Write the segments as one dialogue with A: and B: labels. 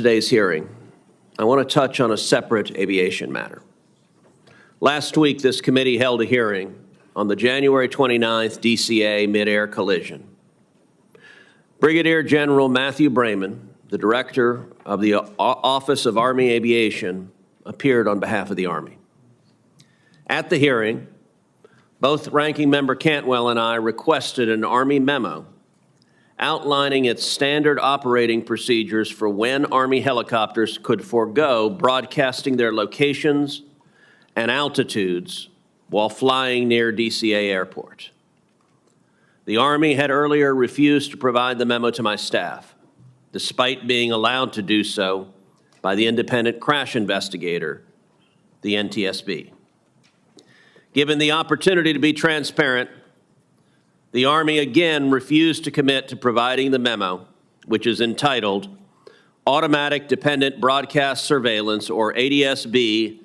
A: Today's hearing, I want to touch on a separate aviation matter. Last week, this committee held a hearing on the January 29th DCA mid-air collision. Brigadier General Matthew Brayman, the director of the Office of Army Aviation, appeared on behalf of the Army. At the hearing, both Ranking Member Cantwell and I requested an Army memo outlining its standard operating procedures for when Army helicopters could forego broadcasting their locations and altitudes while flying near DCA Airport. The Army had earlier refused to provide the memo to my staff, despite being allowed to do so by the independent crash investigator, the NTSB. Given the opportunity to be transparent, the Army again refused to commit to providing the memo, which is entitled Automatic Dependent Broadcast Surveillance, or ADSB,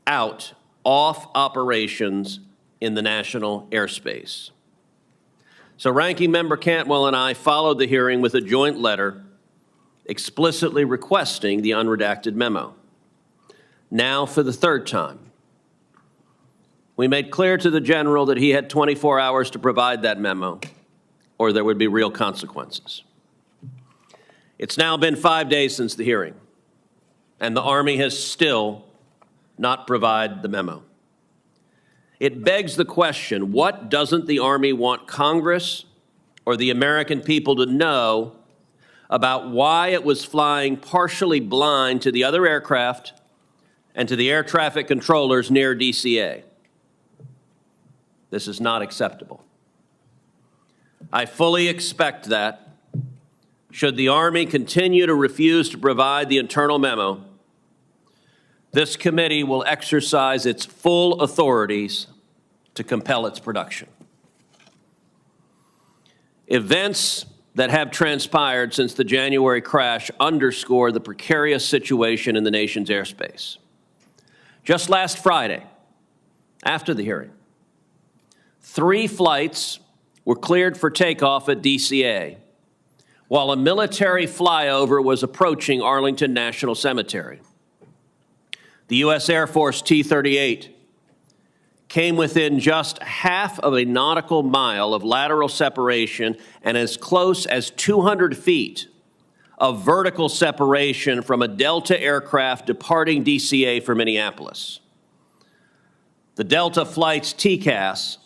A: Out, Off Operations in the National Airspace. So Ranking Member Cantwell and I followed the hearing with a joint letter explicitly requesting the unredacted memo. Now, for the third time, we made clear to the General that he had 24 hours to provide that memo, or there would be real consequences. It's now been 5 days since the hearing, and the Army has still not provided the memo. It begs the question, what doesn't the Army want Congress or the American people to know about why it was flying partially blind to the other aircraft and to the air traffic controllers near DCA? This is not acceptable. I fully expect that, should the Army continue to refuse to provide the internal memo, this committee will exercise its full authorities to compel its production. Events that have transpired since the January crash underscore the precarious situation in the nation's airspace. Just last Friday, after the hearing, 3 flights were cleared for takeoff at DCA, while a military flyover was approaching Arlington National Cemetery. The U.S. Air Force T-38 came within just half of a nautical mile of lateral separation and as close as 200 feet of vertical separation from a Delta aircraft departing DCA for Minneapolis. The Delta flight's TCAS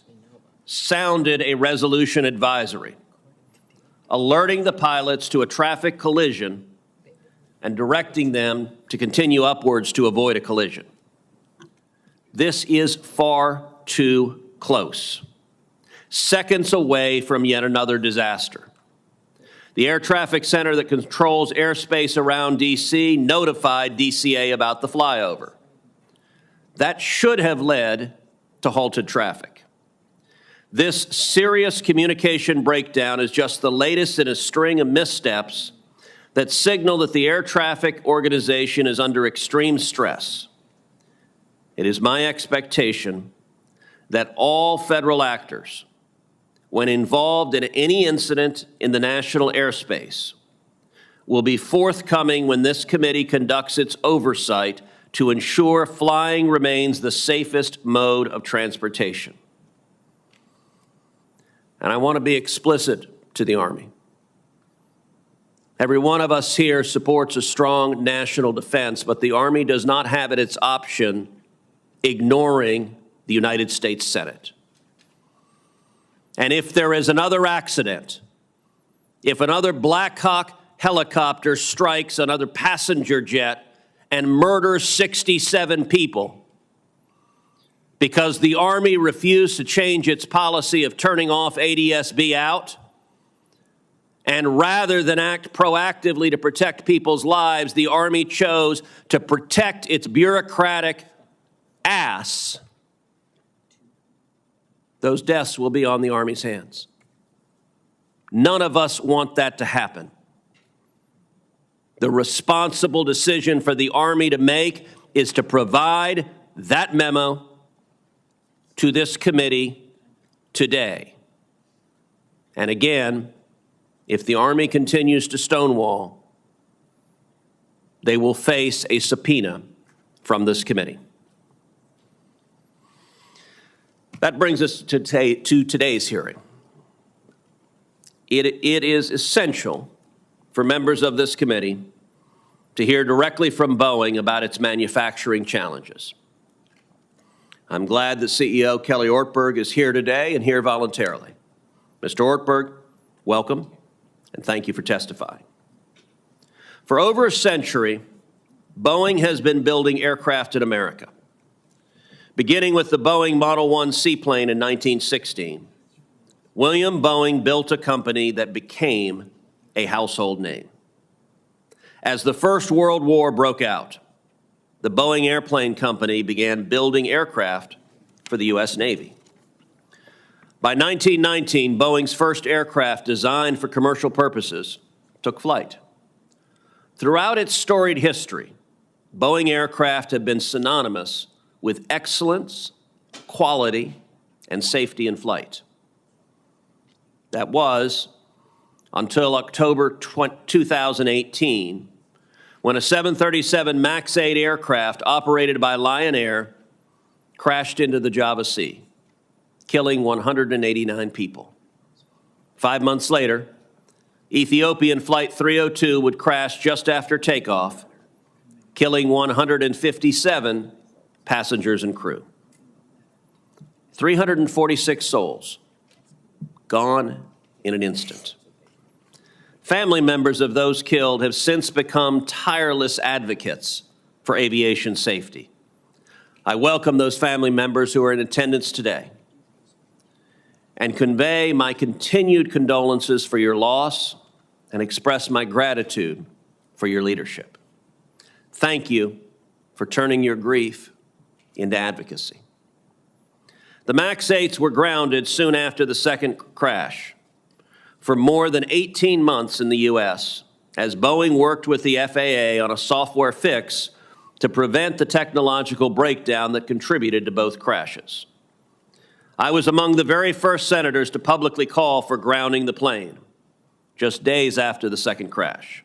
A: sounded a resolution advisory, alerting the pilots to a traffic collision and directing them to continue upwards to avoid a collision. This is far too close, seconds away from yet another disaster. The air traffic center that controls airspace around DC notified DCA about the flyover. That should have led to halted traffic. This serious communication breakdown is just the latest in a string of missteps that signal that the air traffic organization is under extreme stress. It is my expectation that all federal actors, when involved in any incident in the national airspace, will be forthcoming when this committee conducts its oversight to ensure flying remains the safest mode of transportation. And I want to be explicit to the Army. Every one of us here supports a strong national defense, but the Army does not have at its option ignoring the United States Senate. And if there is another accident, if another Black Hawk helicopter strikes another passenger jet and murders 67 people, because the Army refused to change its policy of turning off ADSB out, and rather than act proactively to protect people's lives, the Army chose to protect its bureaucratic ass, those deaths will be on the Army's hands. None of us want that to happen. The responsible decision for the Army to make is to provide that memo to this committee today. And again, if the Army continues to stonewall, they will face a subpoena from this committee. That brings us to today's hearing. It is essential for members of this committee to hear directly from Boeing about its manufacturing challenges. I'm glad that CEO Kelly Ortberg is here today and here voluntarily. Mr. Ortberg, welcome, and thank you for testifying. For over a century, Boeing has been building aircraft in America, beginning with the Boeing Model 1 seaplane in 1916. William Boeing built a company that became a household name. As the First World War broke out, the Boeing Airplane Company began building aircraft for the U.S. Navy. By 1919, Boeing's first aircraft designed for commercial purposes took flight. Throughout its storied history, Boeing aircraft have been synonymous with excellence, quality, and safety in flight. That was until October 2018, when a 737 MAX 8 aircraft operated by Lion Air crashed into the Java Sea, killing 189 people. 5 months later, Ethiopian Flight 302 would crash just after takeoff, killing 157 passengers and crew. 346 souls gone in an instant. Family members of those killed have since become tireless advocates for aviation safety. I welcome those family members who are in attendance today and convey my continued condolences for your loss and express my gratitude for your leadership. Thank you for turning your grief into advocacy. The MAX 8s were grounded soon after the second crash for more than 18 months in the U.S. as Boeing worked with the FAA on a software fix to prevent the technological breakdown that contributed to both crashes. I was among the very first senators to publicly call for grounding the plane, just days after the second crash.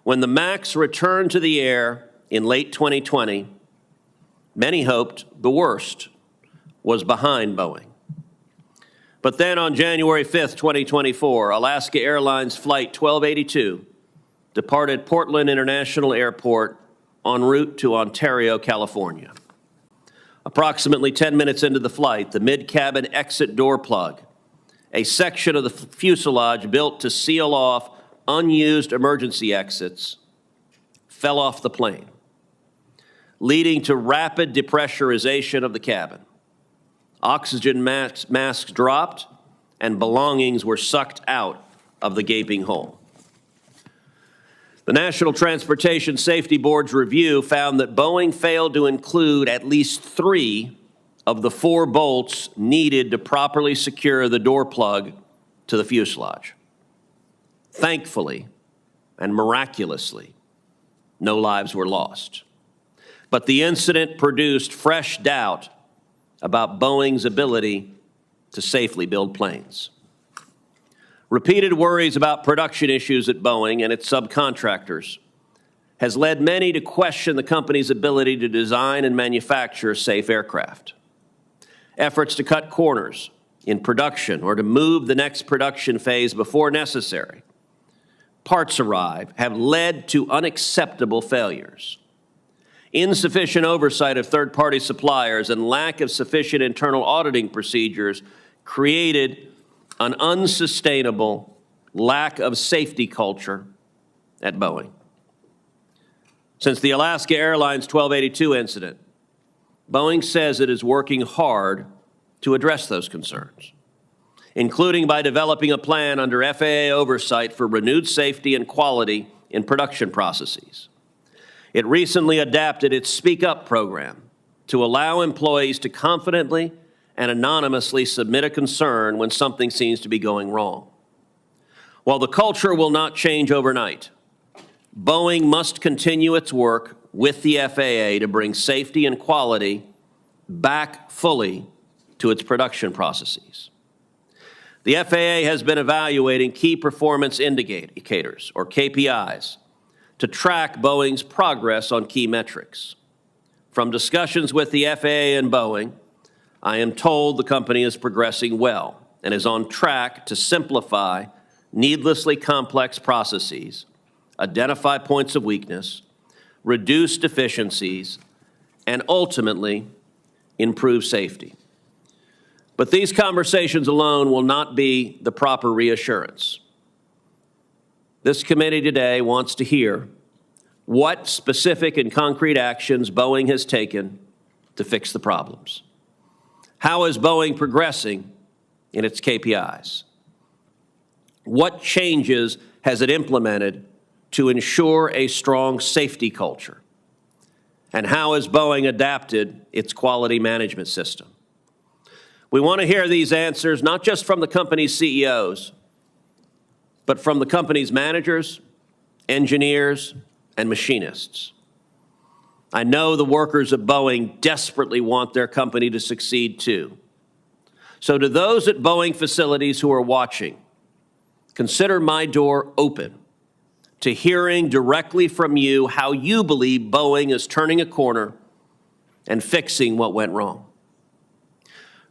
A: When the MAX returned to the air in late 2020, many hoped the worst was behind Boeing. But then on January 5th, 2024, Alaska Airlines Flight 1282 departed Portland International Airport en route to Ontario, California. Approximately 10 minutes into the flight, the mid-cabin exit door plug, a section of the fuselage built to seal off unused emergency exits, fell off the plane, leading to rapid depressurization of the cabin. Oxygen masks dropped, and belongings were sucked out of the gaping hole. The National Transportation Safety Board's review found that Boeing failed to include at least 3 of the 4 bolts needed to properly secure the door plug to the fuselage. Thankfully, and miraculously, no lives were lost. But the incident produced fresh doubt about Boeing's ability to safely build planes. Repeated worries about production issues at Boeing and its subcontractors has led many to question the company's ability to design and manufacture safe aircraft. Efforts to cut corners in production or to move the next production phase before necessary parts arrive have led to unacceptable failures. Insufficient oversight of third-party suppliers and lack of sufficient internal auditing procedures created an unsustainable lack of safety culture at Boeing. Since the Alaska Airlines 1282 incident, Boeing says it is working hard to address those concerns, including by developing a plan under FAA oversight for renewed safety and quality in production processes. It recently adapted its Speak Up program to allow employees to confidently and anonymously submit a concern when something seems to be going wrong. While the culture will not change overnight, Boeing must continue its work with the FAA to bring safety and quality back fully to its production processes. The FAA has been evaluating key performance indicators, or KPIs, to track Boeing's progress on key metrics. From discussions with the FAA and Boeing, I am told the company is progressing well and is on track to simplify needlessly complex processes, identify points of weakness, reduce deficiencies, and ultimately improve safety. But these conversations alone will not be the proper reassurance. This committee today wants to hear what specific and concrete actions Boeing has taken to fix the problems. How is Boeing progressing in its KPIs? What changes has it implemented to ensure a strong safety culture? And how has Boeing adapted its quality management system? We want to hear these answers not just from the company's CEOs, but from the company's managers, engineers, and machinists. I know the workers at Boeing desperately want their company to succeed too. So to those at Boeing facilities who are watching, consider my door open to hearing directly from you how you believe Boeing is turning a corner and fixing what went wrong.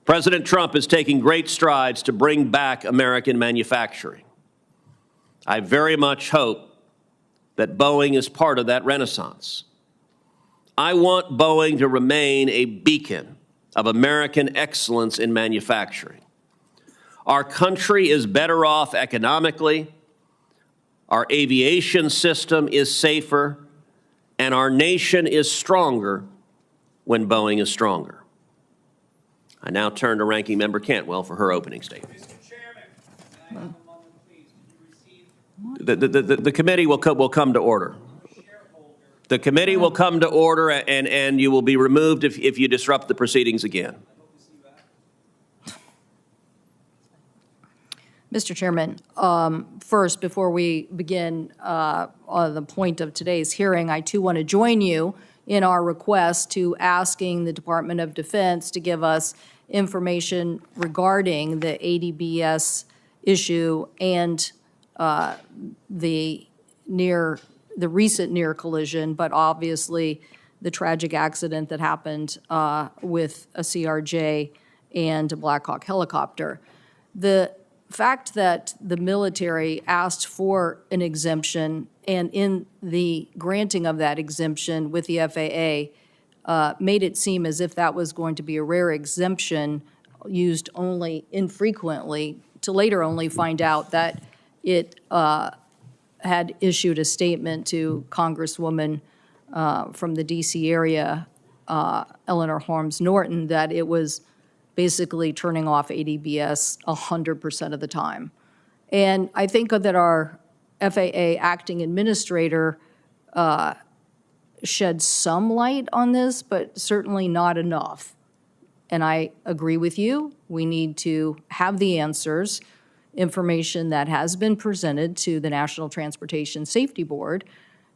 A: President Trump is taking great strides to bring back American manufacturing. I very much hope that Boeing is part of that renaissance. I want Boeing to remain a beacon of American excellence in manufacturing. Our country is better off economically, our aviation system is safer, and our nation is stronger when Boeing is stronger. I now turn to Ranking Member Cantwell for her opening statement.
B: Mr. Chairman, can I have a moment, please? Did you receive
A: The committee will come to order. The committee will come to order, and you will be removed if you disrupt the proceedings again.
C: Mr. Chairman, first, before we begin on the point of today's hearing, I too want to join you in our request to asking the Department of Defense to give us information regarding the ADBS issue and the recent near collision, but obviously the tragic accident that happened with a CRJ and a Black Hawk helicopter. The fact that the military asked for an exemption, and in the granting of that exemption with the FAA, made it seem as if that was going to be a rare exemption used only infrequently, to later only find out that it had issued a statement to Congresswoman from the D.C. area, Eleanor Holmes Norton, that it was basically turning off ADBS 100% of the time. And I think that our FAA acting administrator shed some light on this, but certainly not enough. And I agree with you. We need to have the answers, information that has been presented to the National Transportation Safety Board.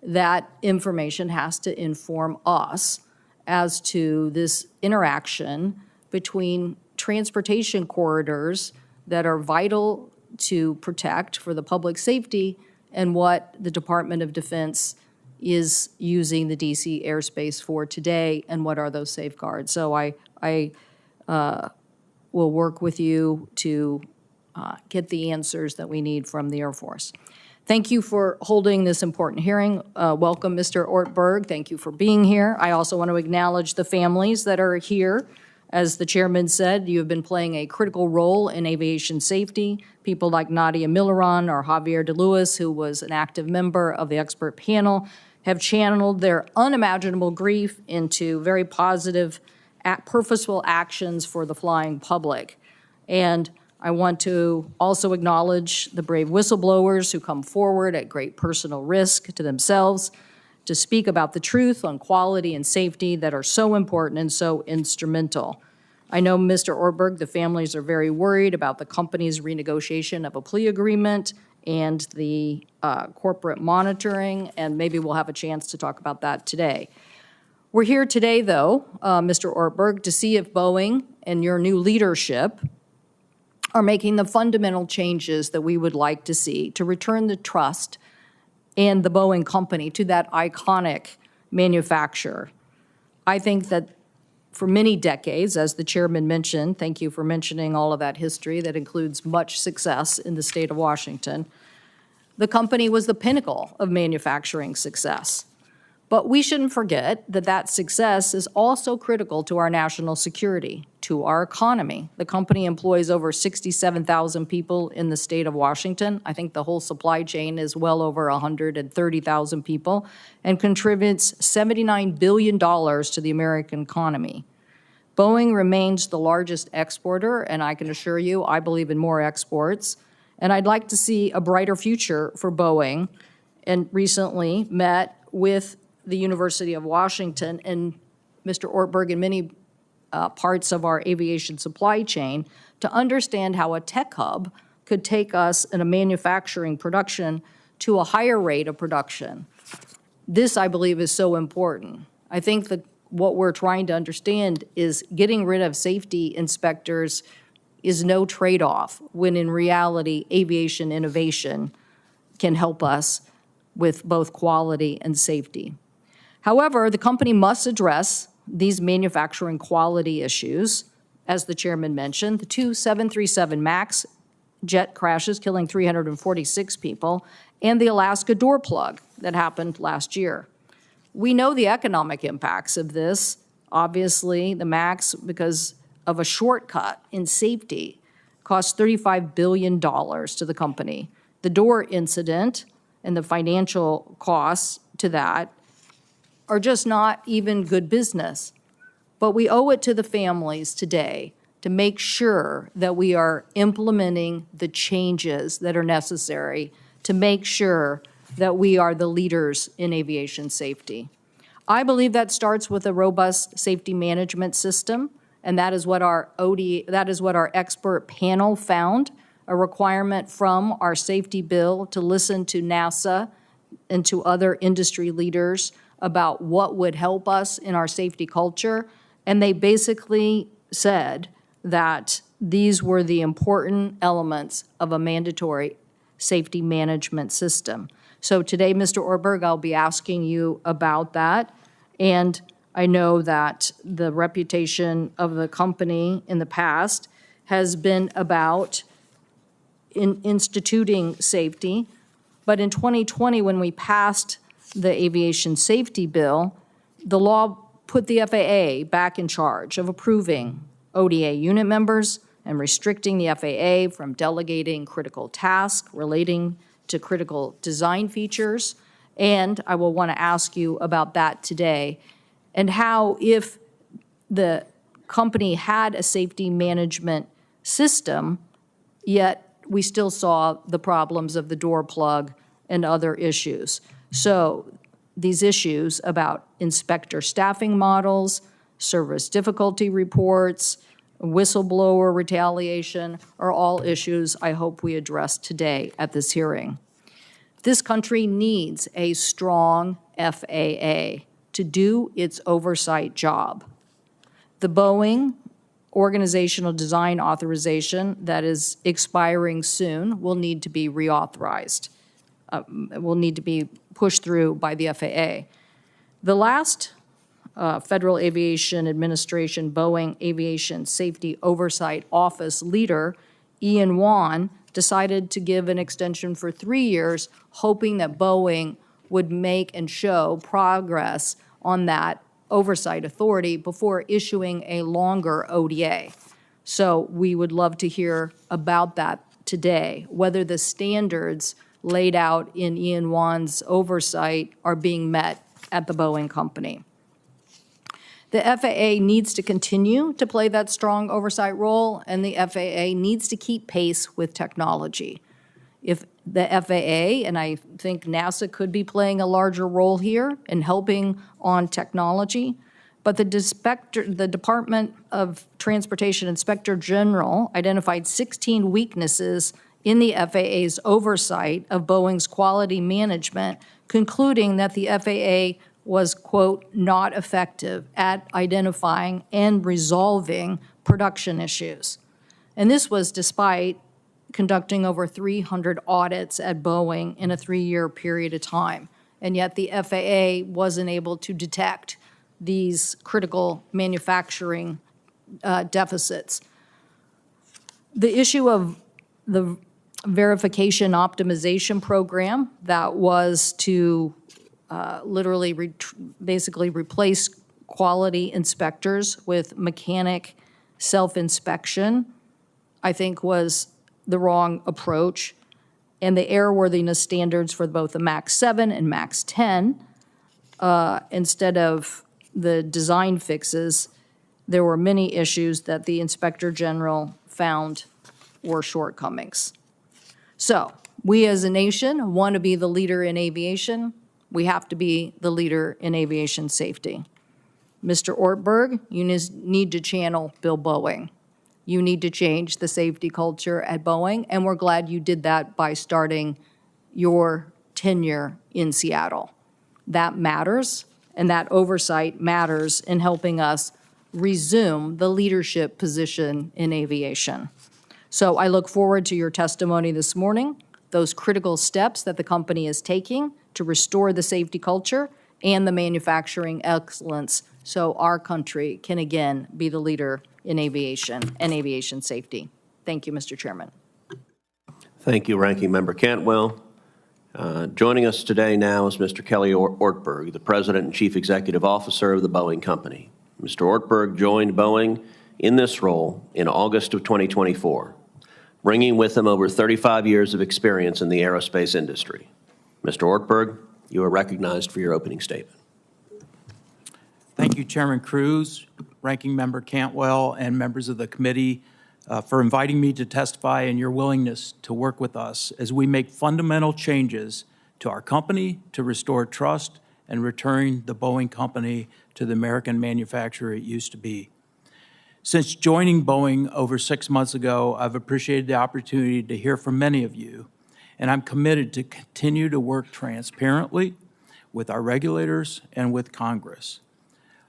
C: That information has to inform us as to this interaction between transportation corridors that are vital to protect for the public safety and what the Department of Defense is using the DC airspace for today, and what are those safeguards. So I will work with you to get the answers that we need from the Air Force. Thank you for holding this important hearing. Welcome, Mr. Ortberg. Thank you for being here. I also want to acknowledge the families that are here. As the chairman said, you have been playing a critical role in aviation safety. People like Nadia Milleron or Javier De Luis, who was an active member of the expert panel, have channeled their unimaginable grief into very positive, purposeful actions for the flying public. And I want to also acknowledge the brave whistleblowers who come forward at great personal risk to themselves to speak about the truth on quality and safety that are so important and so instrumental. I know, Mr. Ortberg, the families are very worried about the company's renegotiation of a plea agreement and the corporate monitoring, and maybe we'll have a chance to talk about that today. We're here today, though, Mr. Ortberg, to see if Boeing and your new leadership are making the fundamental changes that we would like to see to return the trust and the Boeing company, to that iconic manufacturer. I think that for many decades, as the chairman mentioned, thank you for mentioning all of that history that includes much success in the state of Washington, the company was the pinnacle of manufacturing success. But we shouldn't forget that that success is also critical to our national security, to our economy. The company employs over 67,000 people in the state of Washington. I think the whole supply chain is well over 130,000 people and contributes $79 billion to the American economy. Boeing remains the largest exporter, and I can assure you, I believe in more exports. And I'd like to see a brighter future for Boeing, and recently met with the University of Washington and Mr. Ortberg and many parts of our aviation supply chain to understand how a tech hub could take us in a manufacturing production to a higher rate of production. This, I believe, is so important. I think that what we're trying to understand is getting rid of safety inspectors is no trade-off, when in reality, aviation innovation can help us with both quality and safety. However, the company must address these manufacturing quality issues. As the chairman mentioned, the two 737 MAX jet crashes killing 346 people, and the Alaska door plug that happened last year. We know the economic impacts of this. Obviously, the MAX, because of a shortcut in safety, cost $35 billion to the company. The door incident and the financial costs to that are just not even good business. But we owe it to the families today to make sure that we are implementing the changes that are necessary to make sure that we are the leaders in aviation safety. I believe that starts with a robust safety management system, and that is what our expert panel found, a requirement from our safety bill to listen to NASA and to other industry leaders about what would help us in our safety culture. And they basically said that these were the important elements of a mandatory safety management system. So today, Mr. Ortberg, I'll be asking you about that. And I know that the reputation of the company in the past has been about instituting safety. But in 2020, when we passed the aviation safety bill, the law put the FAA back in charge of approving ODA unit members and restricting the FAA from delegating critical tasks relating to critical design features. And I will want to ask you about that today, and how, if the company had a safety management system, yet we still saw the problems of the door plug and other issues. So these issues about inspector staffing models, service difficulty reports, whistleblower retaliation are all issues I hope we address today at this hearing. This country needs a strong FAA to do its oversight job. The Boeing organizational design authorization that is expiring soon will need to be reauthorized, will need to be pushed through by the FAA. The last Federal Aviation Administration Boeing Aviation Safety Oversight Office leader, Ian Whan, decided to give an extension for 3 years, hoping that Boeing would make and show progress on that oversight authority before issuing a longer ODA. So we would love to hear about that today, whether the standards laid out in Ian Whan's oversight are being met at the Boeing company. The FAA needs to continue to play that strong oversight role, and the FAA needs to keep pace with technology. If the FAA, and I think NASA could be playing a larger role here in helping on technology, but the Department of Transportation Inspector General identified 16 weaknesses in the FAA's oversight of Boeing's quality management, concluding that the FAA was, quote, not effective at identifying and resolving production issues. And this was despite conducting over 300 audits at Boeing in a 3-year period of time. And yet the FAA wasn't able to detect these critical manufacturing deficits. The issue of the verification optimization program that was to literally basically replace quality inspectors with mechanic self-inspection, I think was the wrong approach. And the airworthiness standards for both the MAX 7 and MAX 10, instead of the design fixes, there were many issues that the Inspector General found were shortcomings. So we as a nation want to be the leader in aviation. We have to be the leader in aviation safety. Mr. Ortberg, you need to channel Bill Boeing. You need to change the safety culture at Boeing, and we're glad you did that by starting your tenure in Seattle. That matters, and that oversight matters in helping us resume the leadership position in aviation. So I look forward to your testimony this morning, those critical steps that the company is taking to restore the safety culture and the manufacturing excellence so our country can again be the leader in aviation and aviation safety. Thank you, Mr. Chairman.
A: Thank you, Ranking Member Cantwell. Joining us today now is Mr. Kelly Ortberg, the President and Chief Executive Officer of the Boeing Company. Mr. Ortberg joined Boeing in this role in August of 2024, bringing with him over 35 years of experience in the aerospace industry. Mr. Ortberg, you are recognized for your opening statement.
D: Thank you, Chairman Cruz, Ranking Member Cantwell, and members of the committee for inviting me to testify and your willingness to work with us as we make fundamental changes to our company to restore trust and return the Boeing Company to the American manufacturer it used to be. Since joining Boeing over 6 months ago, I've appreciated the opportunity to hear from many of you, and I'm committed to continue to work transparently with our regulators and with Congress.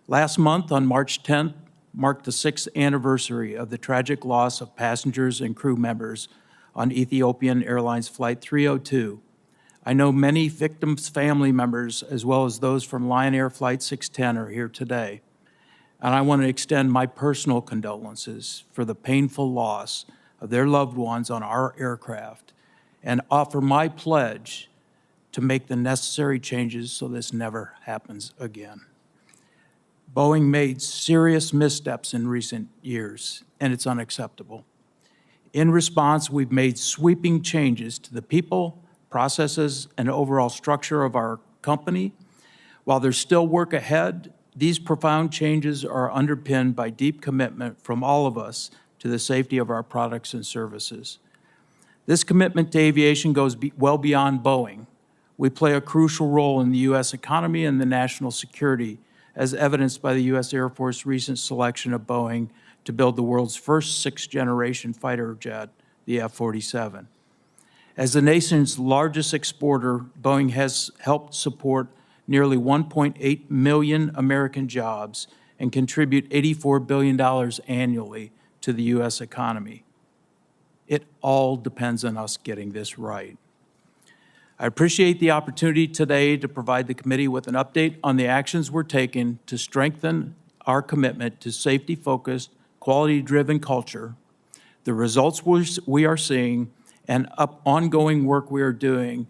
D: Last month, on March 10th, marked the 6th anniversary of the tragic loss of passengers and crew members on Ethiopian Airlines Flight 302. I know many victims' family members, as well as those from Lion Air Flight 610, are here today. And I want to extend my personal condolences for the painful loss of their loved ones on our aircraft and offer my pledge to make the necessary changes so this never happens again. Boeing made serious missteps in recent years, and it's unacceptable. In response, we've made sweeping changes to the people, processes, and overall structure of our company. While there's still work ahead, these profound changes are underpinned by deep commitment from all of us to the safety of our products and services. This commitment to aviation goes well beyond Boeing. We play a crucial role in the U.S. economy and the national security, as evidenced by the U.S. Air Force recent selection of Boeing to build the world's first 6th-generation fighter jet, the F-47. As the nation's largest exporter, Boeing has helped support nearly 1.8 million American jobs and contribute $84 billion annually to the U.S. economy. It all depends on us getting this right. I appreciate the opportunity today to provide the committee with an update on the actions we're taking to strengthen our commitment to safety-focused, quality-driven culture, the results we are seeing, and ongoing work we are doing,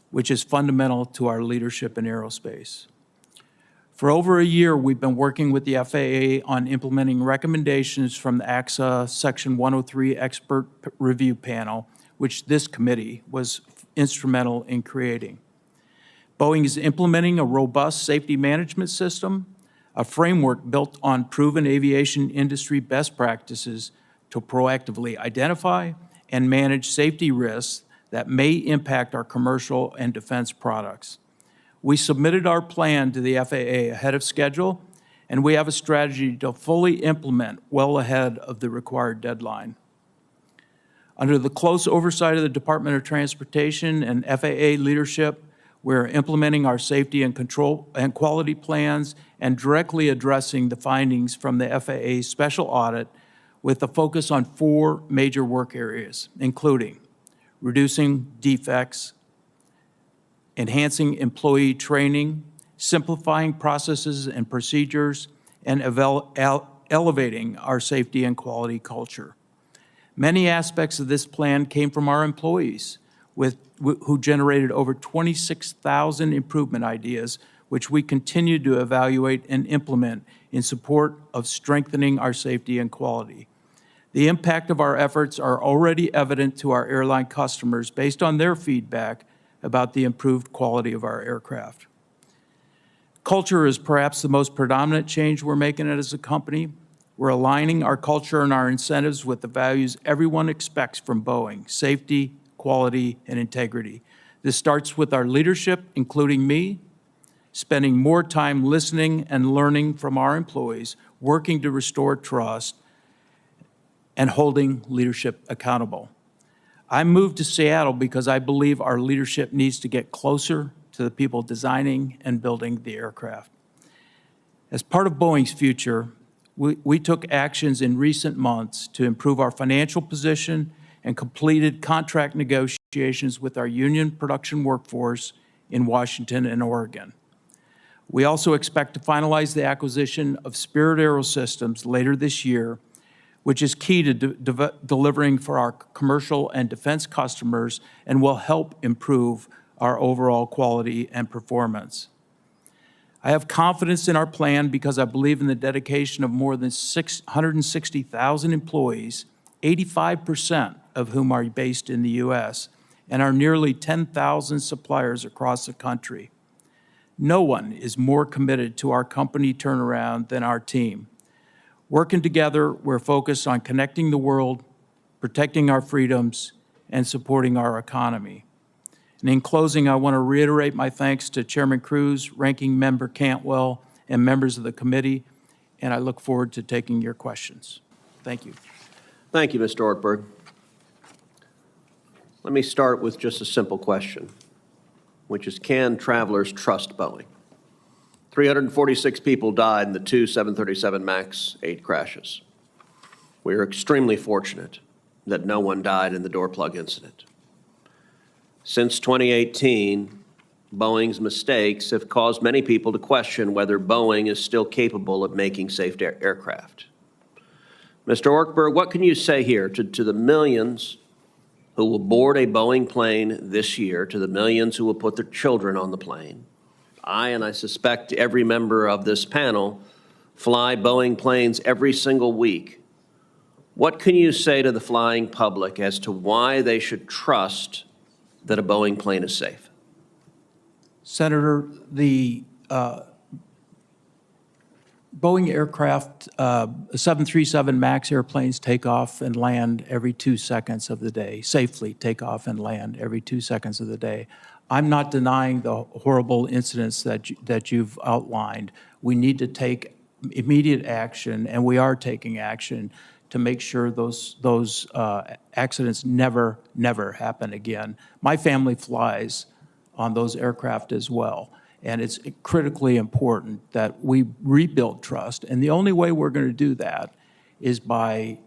D: which is fundamental to our leadership in aerospace. For over a year, we've been working with the FAA on implementing recommendations from the AXA Section 103 Expert Review Panel, which this committee was instrumental in creating. Boeing is implementing a robust safety management system, a framework built on proven aviation industry best practices to proactively identify and manage safety risks that may impact our commercial and defense products. We submitted our plan to the FAA ahead of schedule, and we have a strategy to fully implement well ahead of the required deadline. Under the close oversight of the Department of Transportation and FAA leadership, we're implementing our safety and control and quality plans and directly addressing the findings from the FAA special audit, with a focus on 4 major work areas, including reducing defects, enhancing employee training, simplifying processes and procedures, and elevating our safety and quality culture. Many aspects of this plan came from our employees, who generated over 26,000 improvement ideas, which we continue to evaluate and implement in support of strengthening our safety and quality. The impact of our efforts are already evident to our airline customers based on their feedback about the improved quality of our aircraft. Culture is perhaps the most predominant change we're making as a company. We're aligning our culture and our incentives with the values everyone expects from Boeing: safety, quality, and integrity. This starts with our leadership, including me, spending more time listening and learning from our employees, working to restore trust, and holding leadership accountable. I moved to Seattle because I believe our leadership needs to get closer to the people designing and building the aircraft. As part of Boeing's future, we took actions in recent months to improve our financial position and completed contract negotiations with our union production workforce in Washington and Oregon. We also expect to finalize the acquisition of Spirit AeroSystems later this year, which is key to delivering for our commercial and defense customers and will help improve our overall quality and performance. I have confidence in our plan because I believe in the dedication of more than 160,000 employees, 85% of whom are based in the U.S., and our nearly 10,000 suppliers across the country. No one is more committed to our company turnaround than our team. Working together, we're focused on connecting the world, protecting our freedoms, and supporting our economy. And in closing, I want to reiterate my thanks to Chairman Cruz, Ranking Member Cantwell, and members of the committee, and I look forward to taking your questions. Thank you.
A: Thank you, Mr. Ortberg. Let me start with just a simple question, which is, can travelers trust Boeing? 346 people died in the 2 737 MAX 8 crashes. We are extremely fortunate that no one died in the door plug incident. Since 2018, Boeing's mistakes have caused many people to question whether Boeing is still capable of making safe aircraft. Mr. Ortberg, what can you say here to the millions who will board a Boeing plane this year, to the millions who will put their children on the plane? I suspect every member of this panel, fly Boeing planes every single week. What can you say to the flying public as to why they should trust that a Boeing plane is safe?
D: Senator, the Boeing aircraft, 737 MAX airplanes take off and land every 2 seconds of the day, safely take off and land every 2 seconds of the day. I'm not denying the horrible incidents that you've outlined. We need to take immediate action, and we are taking action to make sure those accidents never happen again. My family flies on those aircraft as well, and it's critically important that we rebuild trust. And the only way we're going to do that is by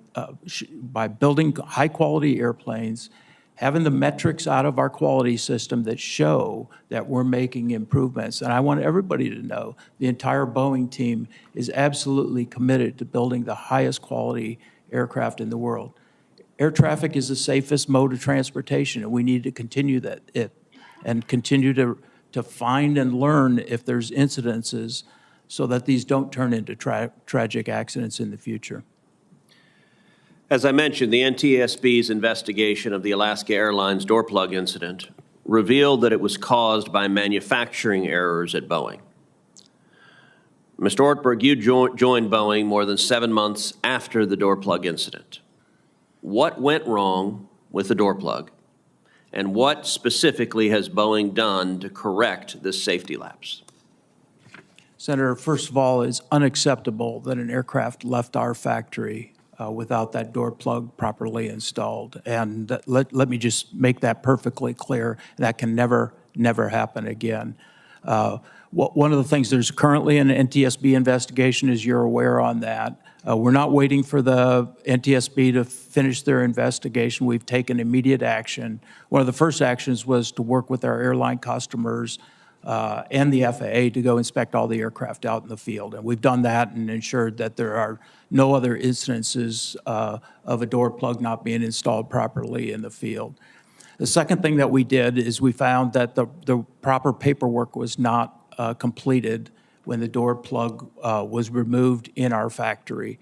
D: building high-quality airplanes, having the metrics out of our quality system that show that we're making improvements. And I want everybody to know the entire Boeing team is absolutely committed to building the highest quality aircraft in the world. Air traffic is the safest mode of transportation, and we need to continue and continue to find and learn if there's incidences so that these don't turn into tragic accidents in the future.
A: As I mentioned, the NTSB's investigation of the Alaska Airlines door plug incident revealed that it was caused by manufacturing errors at Boeing. Mr. Ortberg, you joined Boeing more than 7 months after the door plug incident. What went wrong with the door plug, and what specifically has Boeing done to correct this safety lapse?
D: Senator, first of all, it's unacceptable that an aircraft left our factory without that door plug properly installed. And let me just make that perfectly clear. That can never happen again. One of the things, there's currently an NTSB investigation, as you're aware on that. We're not waiting for the NTSB to finish their investigation. We've taken immediate action. One of the first actions was to work with our airline customers and the FAA to go inspect all the aircraft out in the field. And we've done that and ensured that there are no other incidences of a door plug not being installed properly in the field. The second thing that we did is we found that the proper paperwork was not completed when the door plug was removed in our factory.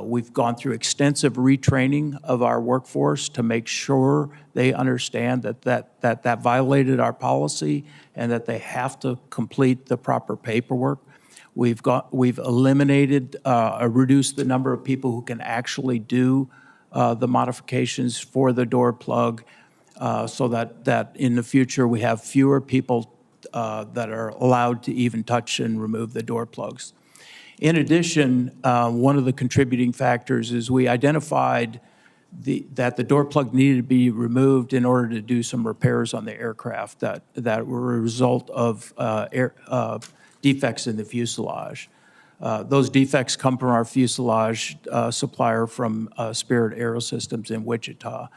D: We've gone through extensive retraining of our workforce to make sure they understand that violated our policy and that they have to complete the proper paperwork. We've eliminated or reduced the number of people who can actually do the modifications for the door plug so that in the future we have fewer people that are allowed to even touch and remove the door plugs. In addition, one of the contributing factors is we identified that the door plug needed to be removed in order to do some repairs on the aircraft that were a result of defects in the fuselage. Those defects come from our fuselage supplier from Spirit Aerosystems in Wichita.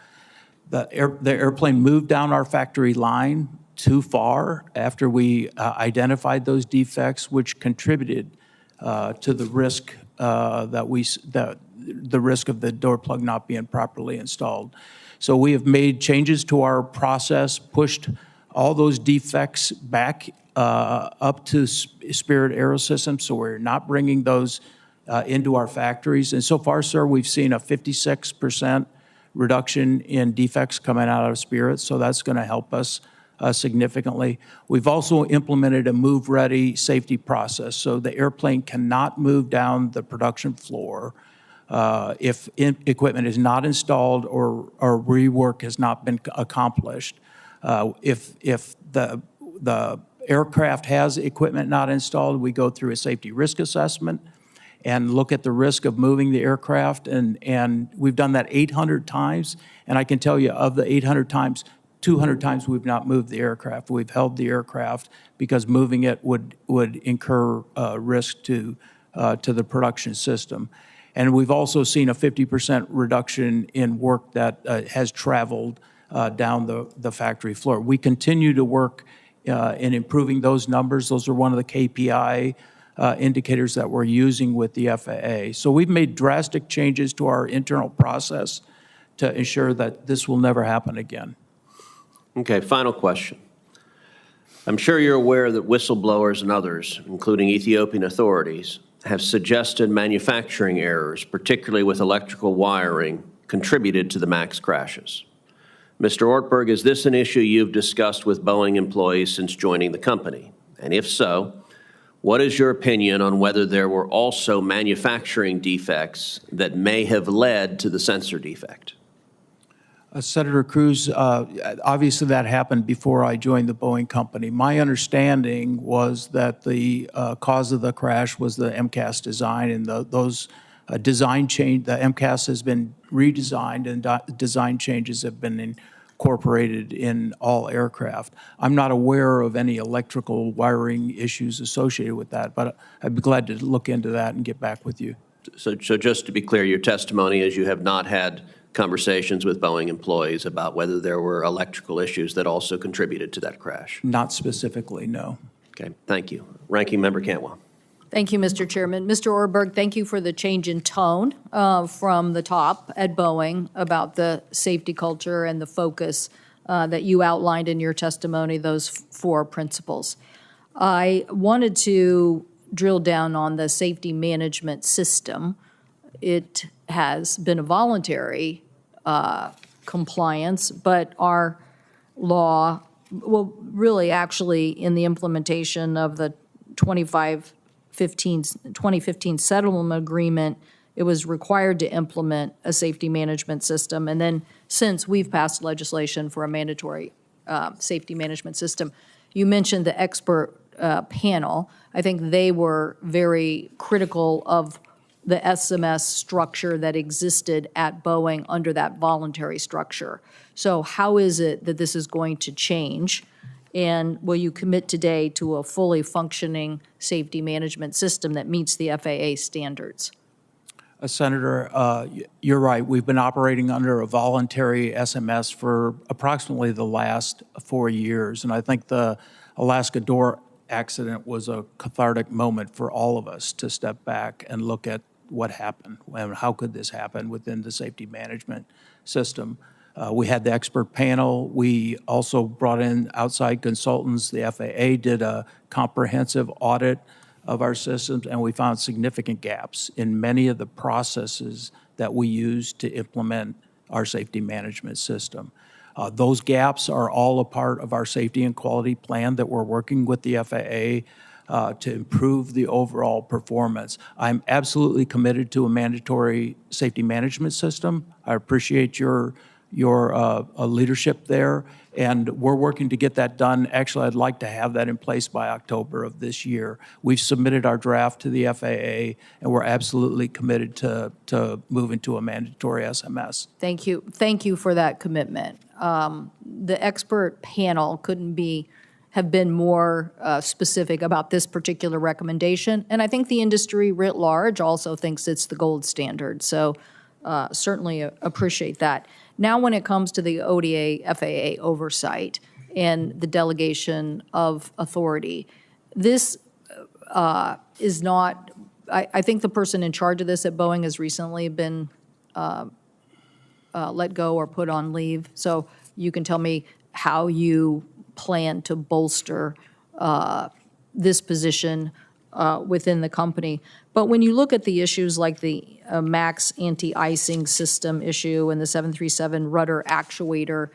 D: The airplane moved down our factory line too far after we identified those defects, which contributed to the risk the risk of the door plug not being properly installed. So we have made changes to our process, pushed all those defects back up to Spirit Aerosystems, so we're not bringing those into our factories. And so far, sir, we've seen a 56% reduction in defects coming out of Spirit, so that's going to help us significantly. We've also implemented a move-ready safety process, so the airplane cannot move down the production floor if equipment is not installed or rework has not been accomplished. If the aircraft has equipment not installed, we go through a safety risk assessment and look at the risk of moving the aircraft, and we've done that 800 times, and I can tell you of the 800 times, 200 times we've not moved the aircraft. We've held the aircraft because moving it would incur risk to the production system. And we've also seen a 50% reduction in work that has traveled down the factory floor. We continue to work in improving those numbers. Those are one of the KPI indicators that we're using with the FAA. So we've made drastic changes to our internal process to ensure that this will never happen again.
A: Okay, final question. I'm sure you're aware that whistleblowers and others, including Ethiopian authorities, have suggested manufacturing errors, particularly with electrical wiring, contributed to the MAX crashes. Mr. Ortberg, is this an issue you've discussed with Boeing employees since joining the company? And if so, what is your opinion on whether there were also manufacturing defects that may have led to the sensor defect?
D: Senator Cruz, obviously that happened before I joined the Boeing company. My understanding was that the cause of the crash was the MCAS design, and those design change, the MCAS has been redesigned and design changes have been incorporated in all aircraft. I'm not aware of any electrical wiring issues associated with that, but I'd be glad to look into that and get back with you.
A: So just to be clear, your testimony is you have not had conversations with Boeing employees about whether there were electrical issues that also contributed to that crash?
D: Not specifically, no.
A: Okay, thank you. Ranking Member Cantwell.
C: Thank you, Mr. Chairman. Mr. Ortberg, thank you for the change in tone from the top at Boeing about the safety culture and the focus that you outlined in your testimony, those four principles. I wanted to drill down on the safety management system. It has been a voluntary compliance, but our law, well, really actually in the implementation of the 2015 settlement agreement, it was required to implement a safety management system. And then since we've passed legislation for a mandatory safety management system, you mentioned the expert panel. I think they were very critical of the SMS structure that existed at Boeing under that voluntary structure. So how is it that this is going to change? And will you commit today to a fully functioning safety management system that meets the FAA standards?
D: Senator, you're right. We've been operating under a voluntary SMS for approximately the last 4 years. And I think the Alaska door accident was a cathartic moment for all of us to step back and look at what happened and how could this happen within the safety management system. We had the expert panel. We also brought in outside consultants. The FAA did a comprehensive audit of our systems, and we found significant gaps in many of the processes that we use to implement our safety management system. Those gaps are all a part of our safety and quality plan that we're working with the FAA to improve the overall performance. I'm absolutely committed to a mandatory safety management system. I appreciate your leadership there, and we're working to get that done. Actually, I'd like to have that in place by October of this year. We've submitted our draft to the FAA, and we're absolutely committed to moving to a mandatory SMS.
C: Thank you. Thank you for that commitment. The expert panel couldn't have been more specific about this particular recommendation, and I think the industry writ large also thinks it's the gold standard. So certainly appreciate that. Now, when it comes to the ODA FAA oversight and the delegation of authority, this is not, I think the person in charge of this at Boeing has recently been let go or put on leave. So you can tell me how you plan to bolster this position within the company. But when you look at the issues like the MAX anti-icing system issue and the 737 rudder actuator,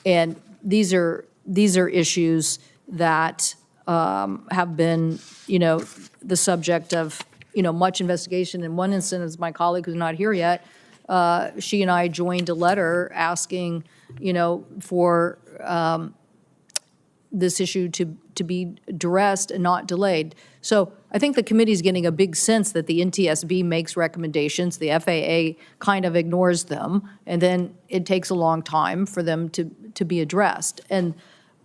C: and these are issues that have been, the subject of, much investigation. In one instance, my colleague who's not here yet, she and I joined a letter asking, for this issue to be addressed and not delayed. So I think the committee is getting a big sense that the NTSB makes recommendations, the FAA kind of ignores them, and then it takes a long time for them to be addressed. And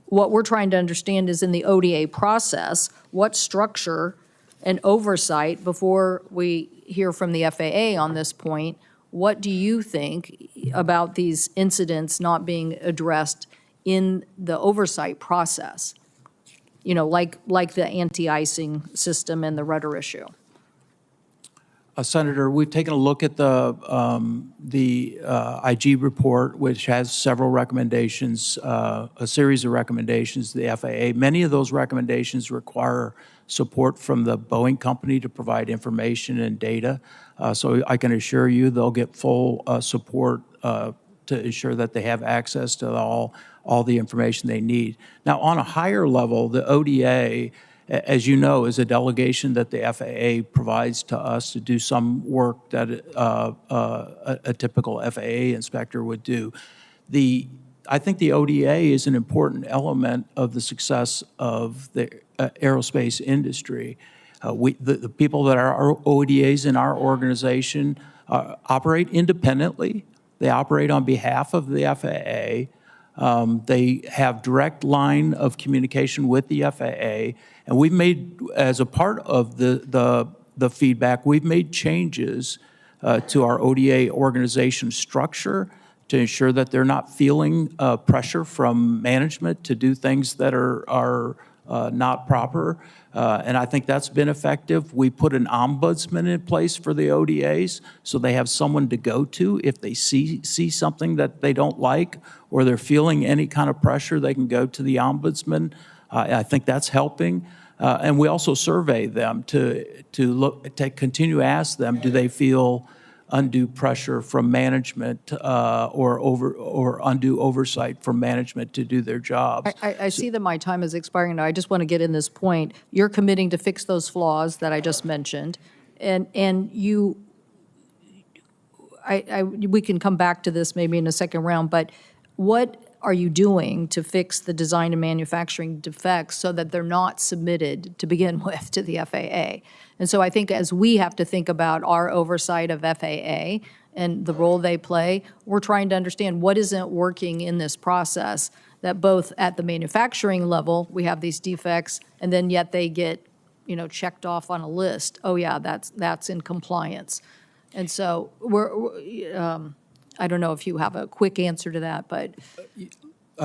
C: what we're trying to understand is in the ODA process, what structure and oversight, before we hear from the FAA on this point, what do you think about these incidents not being addressed in the oversight process, like the anti-icing system and the rudder issue?
D: Senator, we've taken a look at the IG report, which has several recommendations, a series of recommendations to the FAA. Many of those recommendations require support from the Boeing company to provide information and data. So I can assure you they'll get full support to ensure that they have access to all the information they need. Now, on a higher level, the ODA, as you know, is a delegation that the FAA provides to us to do some work that a typical FAA inspector would do. I think the ODA is an important element of the success of the aerospace industry. The people that are ODAs in our organization operate independently. They operate on behalf of the FAA. They have direct line of communication with the FAA, and we've made, as a part of the feedback, we've made changes to our ODA organization structure to ensure that they're not feeling pressure from management to do things that are not proper. And I think that's been effective. We put an ombudsman in place for the ODAs, so they have someone to go to if they see something that they don't like or they're feeling any kind of pressure. They can go to the ombudsman. I think that's helping. And we also survey them to continue to ask them, do they feel undue pressure from management or undue oversight from management to do their jobs.
C: I see that my time is expiring now. I just want to get in this point. You're committing to fix those flaws that I just mentioned, and you. We can come back to this maybe in a second round, but what are you doing to fix the design and manufacturing defects so that they're not submitted to begin with to the FAA? And so I think as we have to think about our oversight of FAA and the role they play, we're trying to understand what isn't working in this process that both at the manufacturing level, we have these defects, and then yet they get, checked off on a list. Oh, yeah, that's in compliance. And so I don't know if you have a quick answer to that, but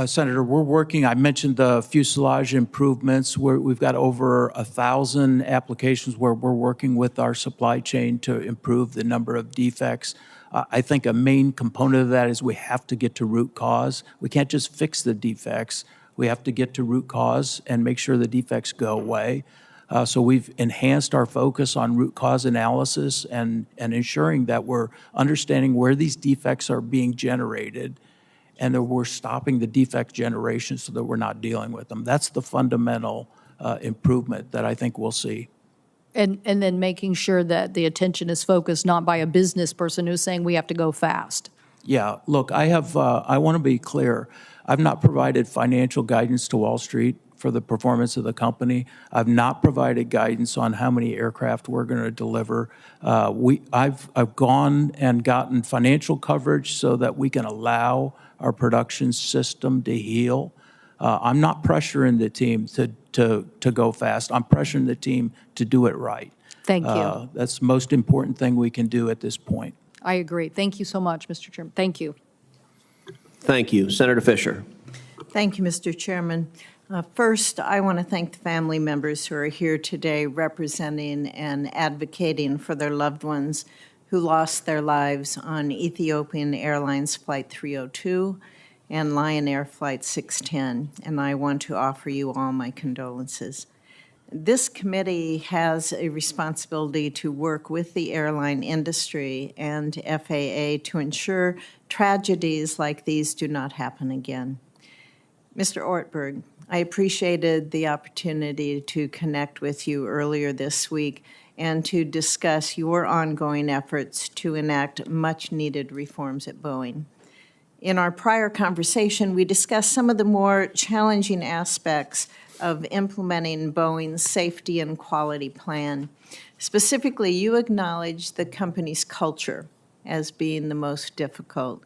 D: Senator, we're working, I mentioned the fuselage improvements. We've got over 1,000 applications where we're working with our supply chain to improve the number of defects. I think a main component of that is we have to get to root cause. We can't just fix the defects. We have to get to root cause and make sure the defects go away. So we've enhanced our focus on root cause analysis and ensuring that we're understanding where these defects are being generated and that we're stopping the defect generation so that we're not dealing with them. That's the fundamental improvement that I think we'll see.
C: And then making sure that the attention is focused not by a business person who's saying we have to go fast.
D: Yeah, look, I want to be clear. I've not provided financial guidance to Wall Street for the performance of the company. I've not provided guidance on how many aircraft we're going to deliver. I've gone and gotten financial coverage so that we can allow our production system to heal. I'm not pressuring the team to go fast. I'm pressuring the team to do it right.
C: Thank you.
D: That's the most important thing we can do at this point.
C: I agree. Thank you so much, Mr. Chairman. Thank you.
A: Thank you. Senator Fisher.
E: Thank you, Mr. Chairman. First, I want to thank the family members who are here today representing and advocating for their loved ones who lost their lives on Ethiopian Airlines Flight 302 and Lion Air Flight 610, and I want to offer you all my condolences. This committee has a responsibility to work with the airline industry and FAA to ensure tragedies like these do not happen again. Mr. Ortberg, I appreciated the opportunity to connect with you earlier this week and to discuss your ongoing efforts to enact much-needed reforms at Boeing. In our prior conversation, we discussed some of the more challenging aspects of implementing Boeing's safety and quality plan. Specifically, you acknowledged the company's culture as being the most difficult.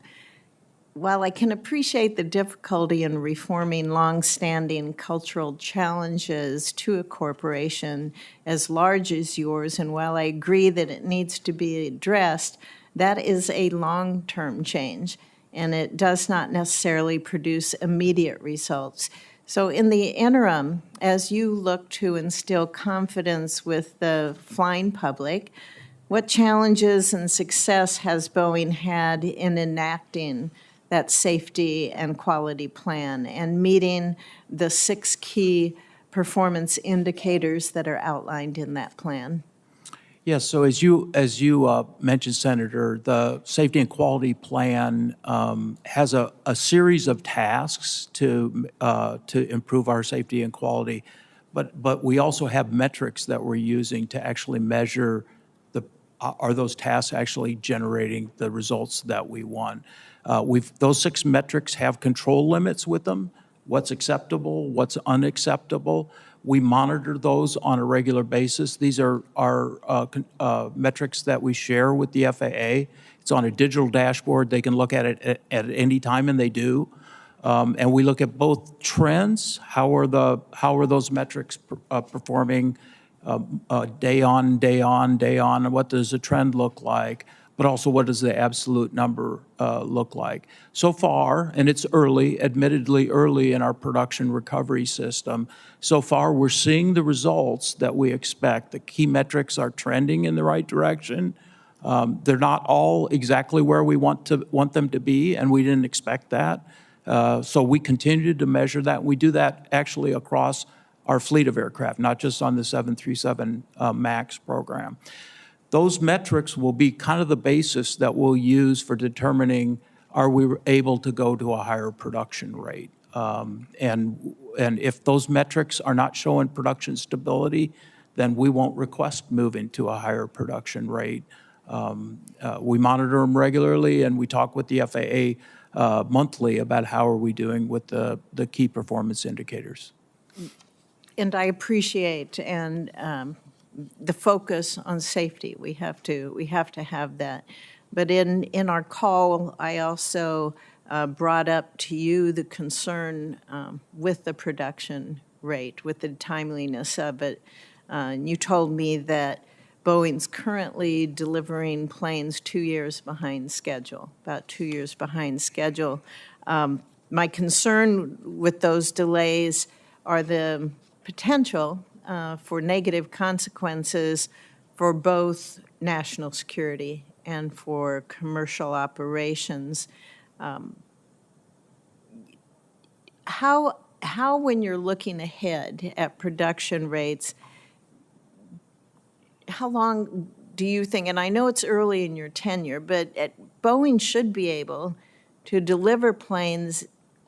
E: While I can appreciate the difficulty in reforming long-standing cultural challenges to a corporation as large as yours, and while I agree that it needs to be addressed, that is a long-term change, and it does not necessarily produce immediate results. So in the interim, as you look to instill confidence with the flying public, what challenges and success has Boeing had in enacting that safety and quality plan and meeting the 6 key performance indicators that are outlined in that plan?
D: Yes, so as you mentioned, Senator, the safety and quality plan has a series of tasks to improve our safety and quality, but we also have metrics that we're using to actually measure are those tasks actually generating the results that we want. Those 6 metrics have control limits with them, what's acceptable, what's unacceptable. We monitor those on a regular basis. These are metrics that we share with the FAA. It's on a digital dashboard. They can look at it at any time, and they do. And we look at both trends. How are those metrics performing day on, day on, day on? And what does the trend look like? But also, what does the absolute number look like? So far, and it's early, admittedly early in our production recovery system, so far we're seeing the results that we expect. The key metrics are trending in the right direction. They're not all exactly where we want them to be, and we didn't expect that. So we continue to measure that. We do that actually across our fleet of aircraft, not just on the 737 MAX program. Those metrics will be kind of the basis that we'll use for determining are we able to go to a higher production rate. And if those metrics are not showing production stability, then we won't request moving to a higher production rate. We monitor them regularly, and we talk with the FAA monthly about how are we doing with the key performance indicators.
E: And I appreciate the focus on safety. We have to have that. But in our call, I also brought up to you the concern with the production rate, with the timeliness of it. And you told me that Boeing's currently delivering planes 2 years behind schedule, about 2 years behind schedule. My concern with those delays are the potential for negative consequences for both national security and for commercial operations. How, when you're looking ahead at production rates, how long do you think, and I know it's early in your tenure, but Boeing should be able to deliver planes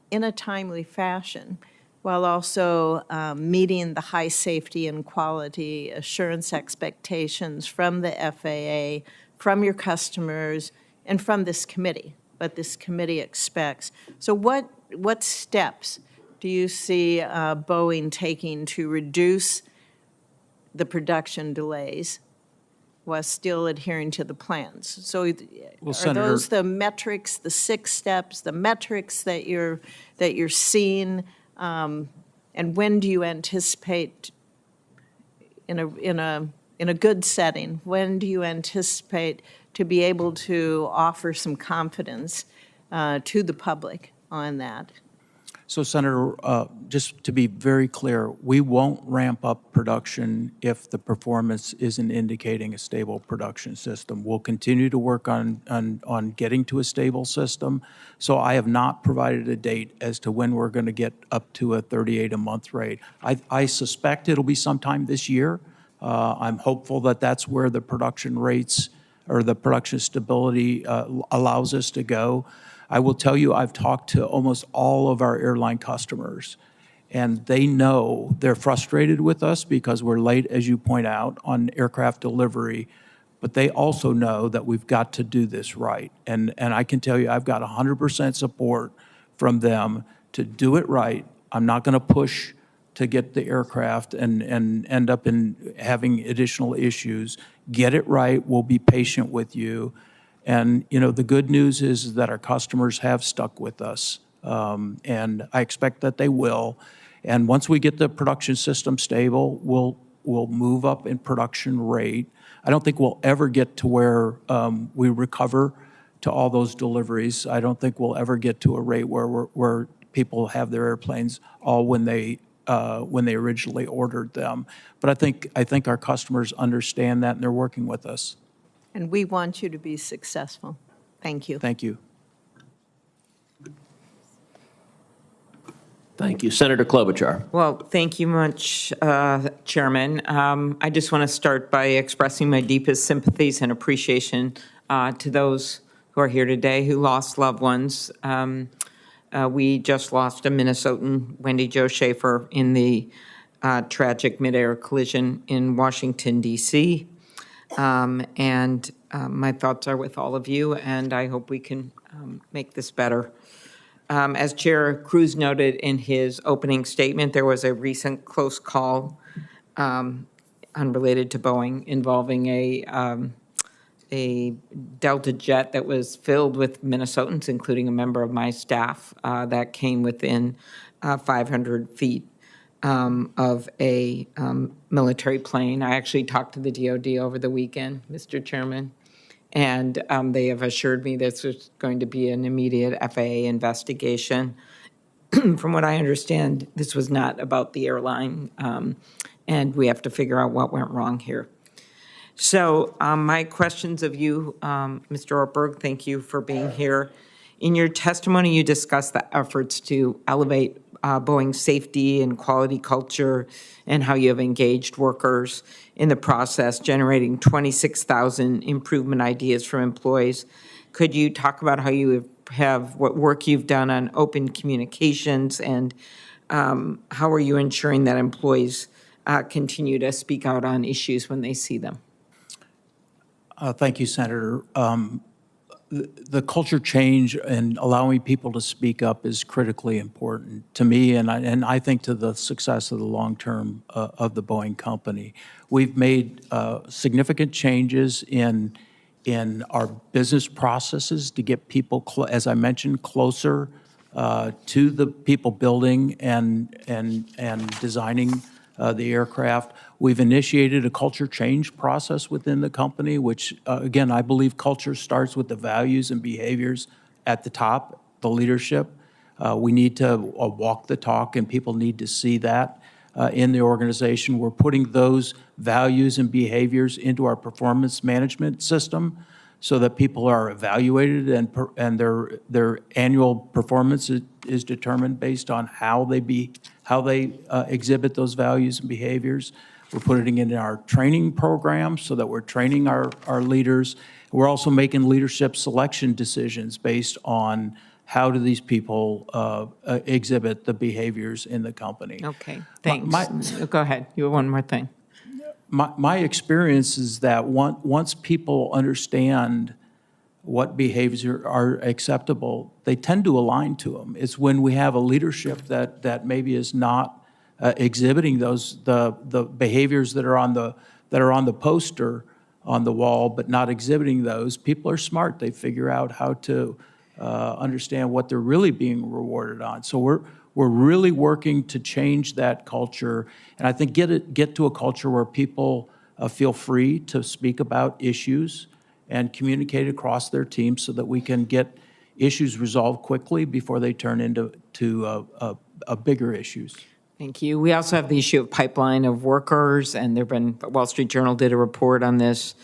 E: in a timely fashion while also meeting the high safety and quality assurance expectations from the FAA, from your customers, and from this committee, what this committee expects. So what steps do you see Boeing taking to reduce the production delays while still adhering to the plans? So are
D: Senator,
E: those the metrics, the 6 steps, the metrics that you're seeing? And when do you anticipate, in a good setting, when do you anticipate to be able to offer some confidence to the public on that?
D: So, Senator, just to be very clear, we won't ramp up production if the performance isn't indicating a stable production system. We'll continue to work on getting to a stable system. So I have not provided a date as to when we're going to get up to a 38 a month rate. I suspect it'll be sometime this year. I'm hopeful that that's where the production rates or the production stability allows us to go. I will tell you, I've talked to almost all of our airline customers, and they know they're frustrated with us because we're late, as you point out, on aircraft delivery, but they also know that we've got to do this right. And I can tell you, I've got 100% support from them to do it right. I'm not going to push to get the aircraft and end up in having additional issues. Get it right. We'll be patient with you. And, you know, the good news is that our customers have stuck with us, and I expect that they will. And once we get the production system stable, we'll move up in production rate. I don't think we'll ever get to where we recover to all those deliveries. I don't think we'll ever get to a rate where people have their airplanes all when they originally ordered them. But I think our customers understand that, and they're working with us.
E: And we want you to be successful. Thank you.
D: Thank you.
A: Thank you. Senator Klobuchar.
F: Well, thank you much, Chairman. I just want to start by expressing my deepest sympathies and appreciation to those who are here today who lost loved ones. We just lost a Minnesotan, Wendy Jo Schaefer, in the tragic midair collision in Washington, D.C. And my thoughts are with all of you, and I hope we can make this better. As Chair Cruz noted in his opening statement, there was a recent close call unrelated to Boeing involving a Delta jet that was filled with Minnesotans, including a member of my staff, that came within 500 feet of a military plane. I actually talked to the DOD over the weekend, Mr. Chairman, and they have assured me this is going to be an immediate FAA investigation. From what I understand, this was not about the airline, and we have to figure out what went wrong here. So my questions of you, Mr. Ortberg, thank you for being here. In your testimony, you discussed the efforts to elevate Boeing's safety and quality culture and how you have engaged workers in the process, generating 26,000 improvement ideas from employees. Could you talk about how you have what work you've done on open communications, and how are you ensuring that employees continue to speak out on issues when they see them?
D: Thank you, Senator. The culture change and allowing people to speak up is critically important to me, and I think to the success of the long term of the Boeing company. We've made significant changes in in our business processes to get people, as I mentioned, closer to the people building and designing the aircraft. We've initiated a culture change process within the company, which, again, I believe culture starts with the values and behaviors at the top, the leadership. We need to walk the talk, and people need to see that in the organization. We're putting those values and behaviors into our performance management system so that people are evaluated and their annual performance is determined based on how they exhibit those values and behaviors. We're putting it in our training programs so that we're training our leaders. We're also making leadership selection decisions based on how do these people exhibit the behaviors in the company.
F: Okay, thanks. Go ahead. You have one more thing.
D: My experience is that once people understand what behaviors are acceptable, they tend to align to them. It's when we have a leadership that maybe is not exhibiting the behaviors that are on the poster on the wall, but not exhibiting those. People are smart. They figure out how to understand what they're really being rewarded on. So we're really working to change that culture, and I think get to a culture where people feel free to speak about issues and communicate across their teams so that we can get issues resolved quickly before they turn into bigger issues.
F: Thank you. We also have the issue of pipeline of workers, and Wall Street Journal did a report on this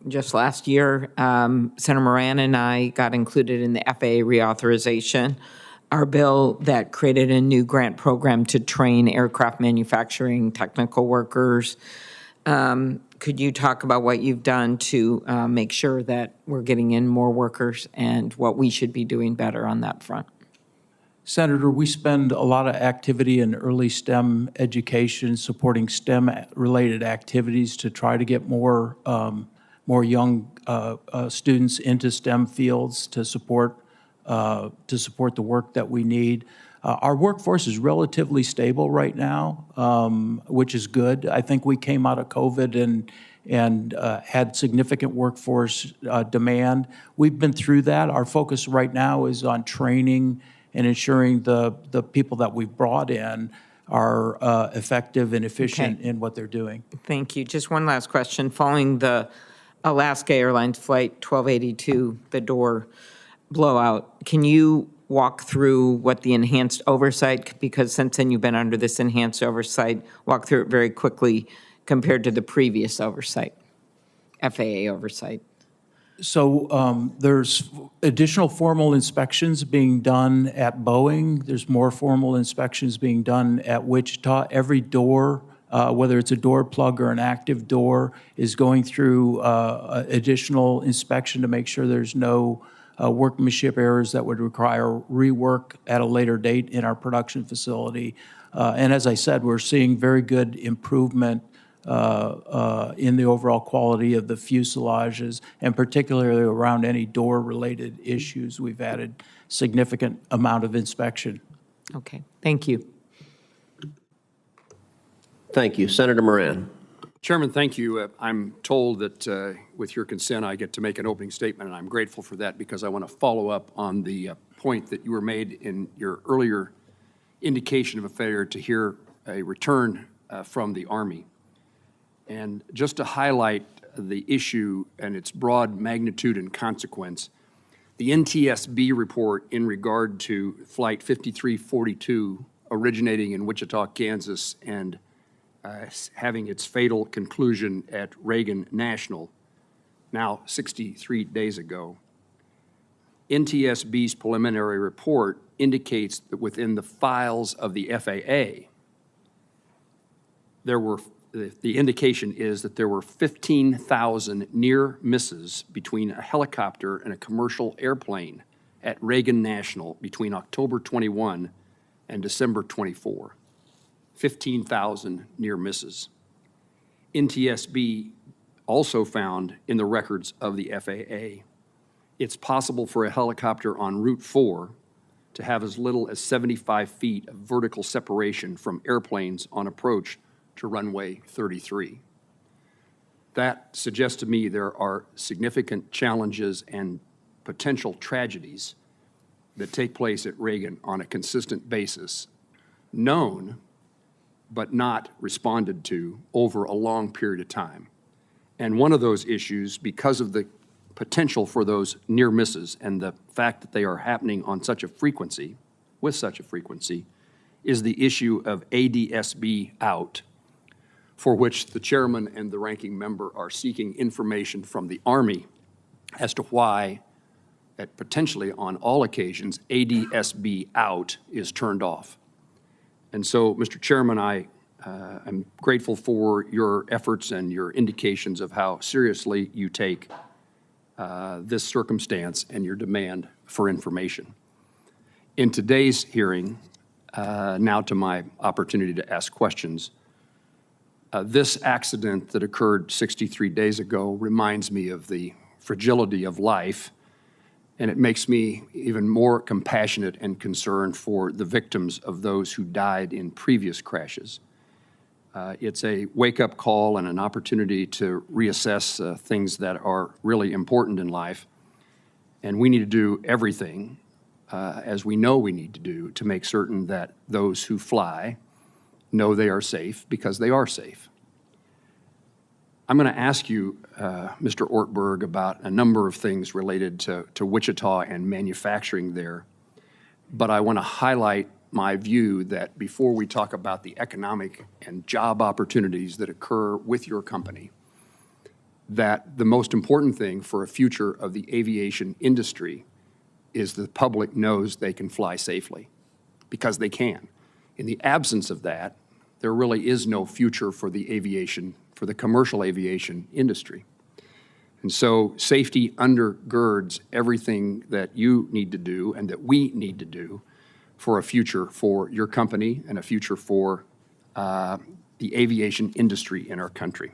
F: just last year. Senator Moran and I got included in the FAA reauthorization, our bill that created a new grant program to train aircraft manufacturing technical workers. Could you talk about what you've done to make sure that we're getting in more workers and what we should be doing better on that front?
D: Senator, we spend a lot of activity in early STEM education, supporting STEM-related activities to try to get more young students into STEM fields to support the work that we need. Our workforce is relatively stable right now, which is good. I think we came out of COVID and had significant workforce demand. We've been through that. Our focus right now is on training and ensuring the people that we've brought in are effective and efficient in what they're doing.
F: Thank you. Just one last question. Following the Alaska Airlines Flight 1282, the door blowout, can you walk through what the enhanced oversight, because since then you've been under this enhanced oversight, walk through it very quickly compared to the previous oversight, FAA oversight?
D: So there's additional formal inspections being done at Boeing. There's more formal inspections being done at Wichita. Every door, whether it's a door plug or an active door, is going through additional inspection to make sure there's no workmanship errors that would require rework at a later date in our production facility. And as I said, we're seeing very good improvement in the overall quality of the fuselages, and particularly around any door-related issues. We've added significant amount of inspection.
F: Okay, thank you.
A: Thank you. Senator Moran.
G: Chairman, thank you. I'm told that with your consent, I get to make an opening statement, and I'm grateful for that because I want to follow up on the point that you were made in your earlier indication of a failure to hear a return from the Army. And just to highlight the issue and its broad magnitude and consequence, the NTSB report in regard to Flight 5342 originating in Wichita, Kansas, and having its fatal conclusion at Reagan National, now 63 days ago. NTSB's preliminary report indicates that within the files of the FAA, the indication is that there were 15,000 near misses between a helicopter and a commercial airplane at Reagan National between October 21 and December 24. 15,000 near misses. NTSB also found in the records of the FAA, it's possible for a helicopter on Route 4 to have as little as 75 feet of vertical separation from airplanes on approach to runway 33. that suggests to me there are significant challenges and potential tragedies that take place at Reagan on a consistent basis, known but not responded to over a long period of time. And one of those issues, because of the potential for those near misses and the fact that they are happening on such a frequency, with such a frequency, is the issue of ADSB out, for which the chairman and the ranking member are seeking information from the Army as to why, at potentially on all occasions, ADSB out is turned off. And so, Mr. Chairman, I'm grateful for your efforts and your indications of how seriously you take this circumstance and your demand for information. In today's hearing, now to my opportunity to ask questions, this accident that occurred 63 days ago reminds me of the fragility of life, and it makes me even more compassionate and concerned for the victims of those who died in previous crashes. It's a wake-up call and an opportunity to reassess things that are really important in life, and we need to do everything, as we know we need to do, to make certain that those who fly know they are safe, because they are safe. I'm going to ask you, Mr. Ortberg, about a number of things related to Wichita and manufacturing there, but I want to highlight my view that before we talk about the economic and job opportunities that occur with your company, that the most important thing for a future of the aviation industry is the public knows they can fly safely, because they can. In the absence of that, there really is no future for the aviation, for the commercial aviation industry. And so safety undergirds everything that you need to do and that we need to do for a future for your company and a future for the aviation industry in our country.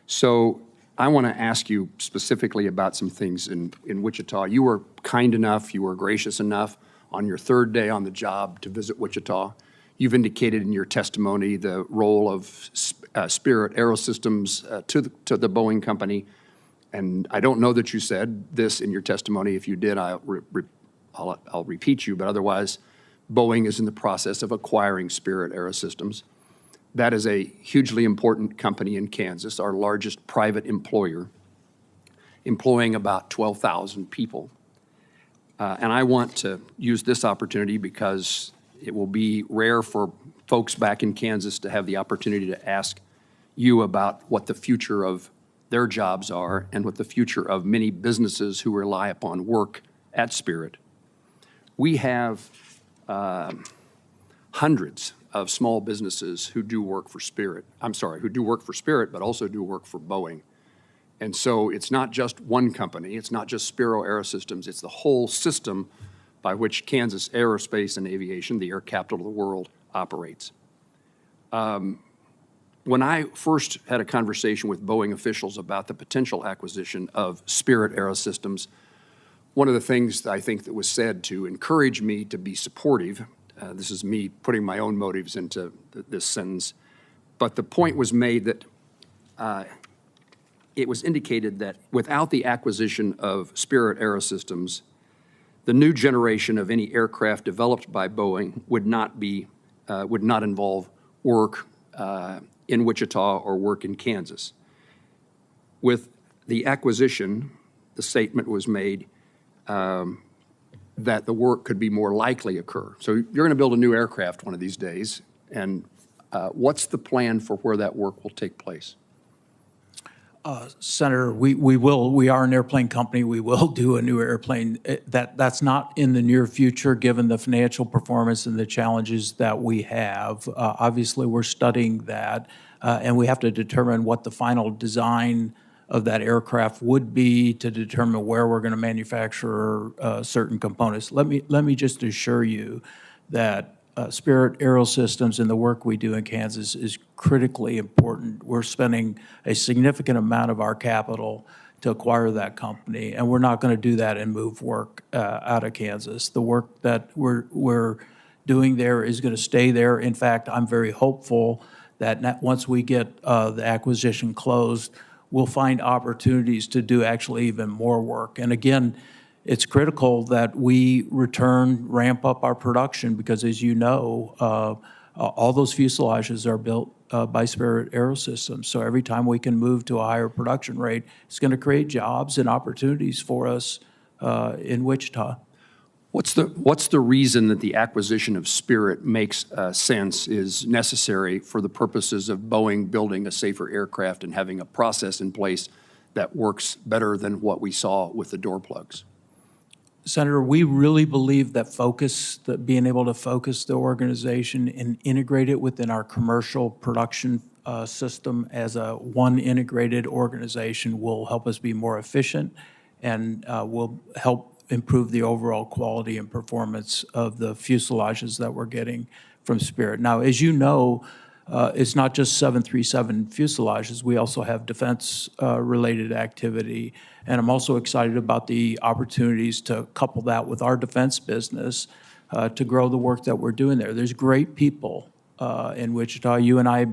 G: So I want to ask you specifically about some things in Wichita. You were kind enough, you were gracious enough on your third day on the job to visit Wichita. You've indicated in your testimony the role of Spirit Aerosystems to the Boeing company. And I don't know that you said this in your testimony. If you did, I'll repeat you, but otherwise, Boeing is in the process of acquiring Spirit Aerosystems. That is a hugely important company in Kansas, our largest private employer, employing about 12,000 people. And I want to use this opportunity because it will be rare for folks back in Kansas to have the opportunity to ask you about what the future of their jobs are and what the future of many businesses who rely upon work at Spirit. We have hundreds of small businesses who do work for Spirit. Who do work for Spirit, but also do work for Boeing. And so it's not just one company, it's not just Spiro Aerosystems, it's the whole system by which Kansas aerospace and aviation, the air capital of the world, operates. When I first had a conversation with Boeing officials about the potential acquisition of Spirit Aerosystems, one of the things I think that was said to encourage me to be supportive, this is me putting my own motives into this sentence, but the point was made that it was indicated that without the acquisition of Spirit Aerosystems, the new generation of any aircraft developed by Boeing would not involve work in Wichita or work in Kansas. With the acquisition, the statement was made that the work could be more likely occur. So you're going to build a new aircraft one of these days, and what's the plan for where that work will take place?
D: Senator, we are an airplane company. We will do a new airplane. That's not in the near future, given the financial performance and the challenges that we have. Obviously, we're studying that, and we have to determine what the final design of that aircraft would be to determine where we're going to manufacture certain components. Let me just assure you that Spirit Aerosystems and the work we do in Kansas is critically important. We're spending a significant amount of our capital to acquire that company, and we're not going to do that and move work out of Kansas. The work that we're doing there is going to stay there. In fact, I'm very hopeful that once we get the acquisition closed, we'll find opportunities to do actually even more work. And again, it's critical that we ramp up our production because, as you know, all those fuselages are built by Spirit Aerosystems. So every time we can move to a higher production rate, it's going to create jobs and opportunities for us in Wichita.
G: What's the reason that the acquisition of Spirit makes sense, is necessary for the purposes of Boeing building a safer aircraft and having a process in place that works better than what we saw with the door plugs?
D: Senator, we really believe that being able to focus the organization and integrate it within our commercial production system as a one integrated organization will help us be more efficient and will help improve the overall quality and performance of the fuselages that we're getting from Spirit. Now, as you know, it's not just 737 fuselages. We also have defense-related activity. And I'm also excited about the opportunities to couple that with our defense business to grow the work that we're doing there. There's great people in Wichita. You and I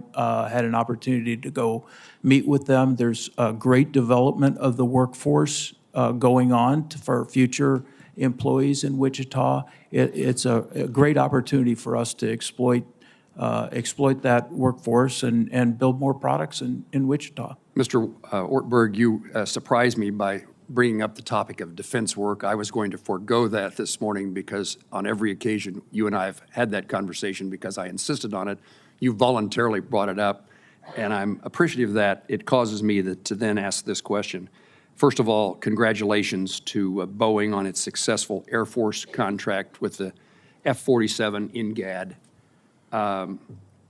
D: had an opportunity to go meet with them. There's great development of the workforce going on for future employees in Wichita. It's a great opportunity for us to exploit that workforce and build more products in Wichita.
G: Mr. Ortberg, you surprised me by bringing up the topic of defense work. I was going to forego that this morning because on every occasion you and I have had that conversation because I insisted on it. You voluntarily brought it up, and I'm appreciative that it causes me to then ask this question. First of all, congratulations to Boeing on its successful Air Force contract with the F-47 in GAD.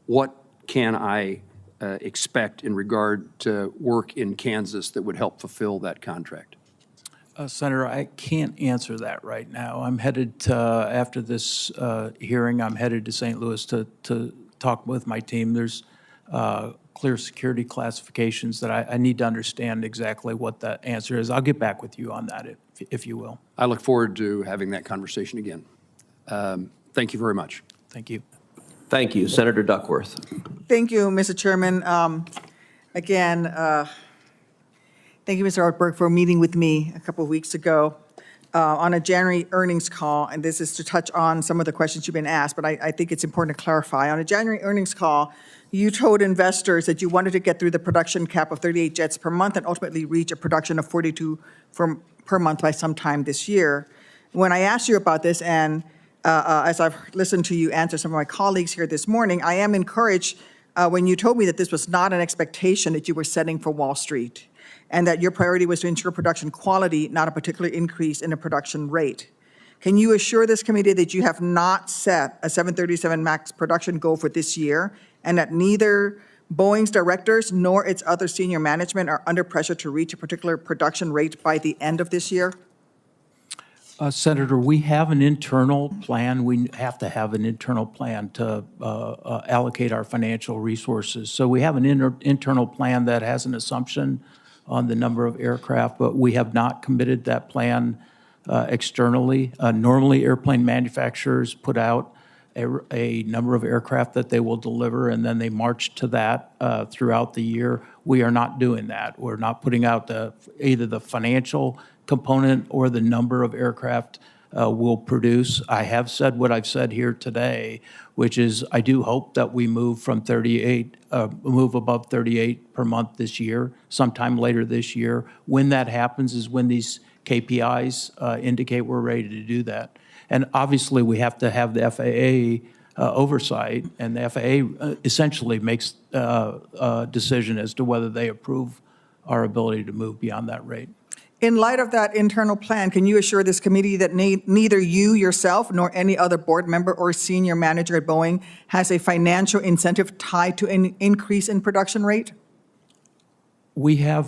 G: What can I expect in regard to work in Kansas that would help fulfill that contract?
D: Senator, I can't answer that right now. I'm headed to, after this hearing, I'm headed to St. Louis to talk with my team. There's clear security classifications that I need to understand exactly what that answer is. I'll get back with you on that, if you will.
G: I look forward to having that conversation again. Thank you very much.
D: Thank you.
A: Thank you. Senator Duckworth.
H: Thank you, Mr. Chairman. Again, thank you, Mr. Ortberg, for meeting with me a couple of weeks ago on a January earnings call, and this is to touch on some of the questions you've been asked, but I think it's important to clarify. On a January earnings call, you told investors that you wanted to get through the production cap of 38 jets per month and ultimately reach a production of 42 per month by sometime this year. When I asked you about this, and as I've listened to you answer some of my colleagues here this morning, I am encouraged when you told me that this was not an expectation that you were setting for Wall Street, and that your priority was to ensure production quality, not a particular increase in the production rate. Can you assure this committee that you have not set a 737 MAX production goal for this year, and that neither Boeing's directors nor its other senior management are under pressure to reach a particular production rate by the end of this year?
D: Senator, we have an internal plan. We have to have an internal plan to allocate our financial resources. So we have an internal plan that has an assumption on the number of aircraft, but we have not committed that plan externally. Normally, airplane manufacturers put out a number of aircraft that they will deliver, and then they march to that throughout the year. We are not doing that. We're not putting out either the financial component or the number of aircraft we'll produce. I have said what I've said here today, which is I do hope that we move move above 38 per month this year, sometime later this year. When that happens is when these KPIs indicate we're ready to do that. And obviously, we have to have the FAA oversight, and the FAA essentially makes a decision as to whether they approve our ability to move beyond that rate.
H: In light of that internal plan, can you assure this committee that neither you yourself nor any other board member or senior manager at Boeing has a financial incentive tied to an increase in production rate?
D: We have,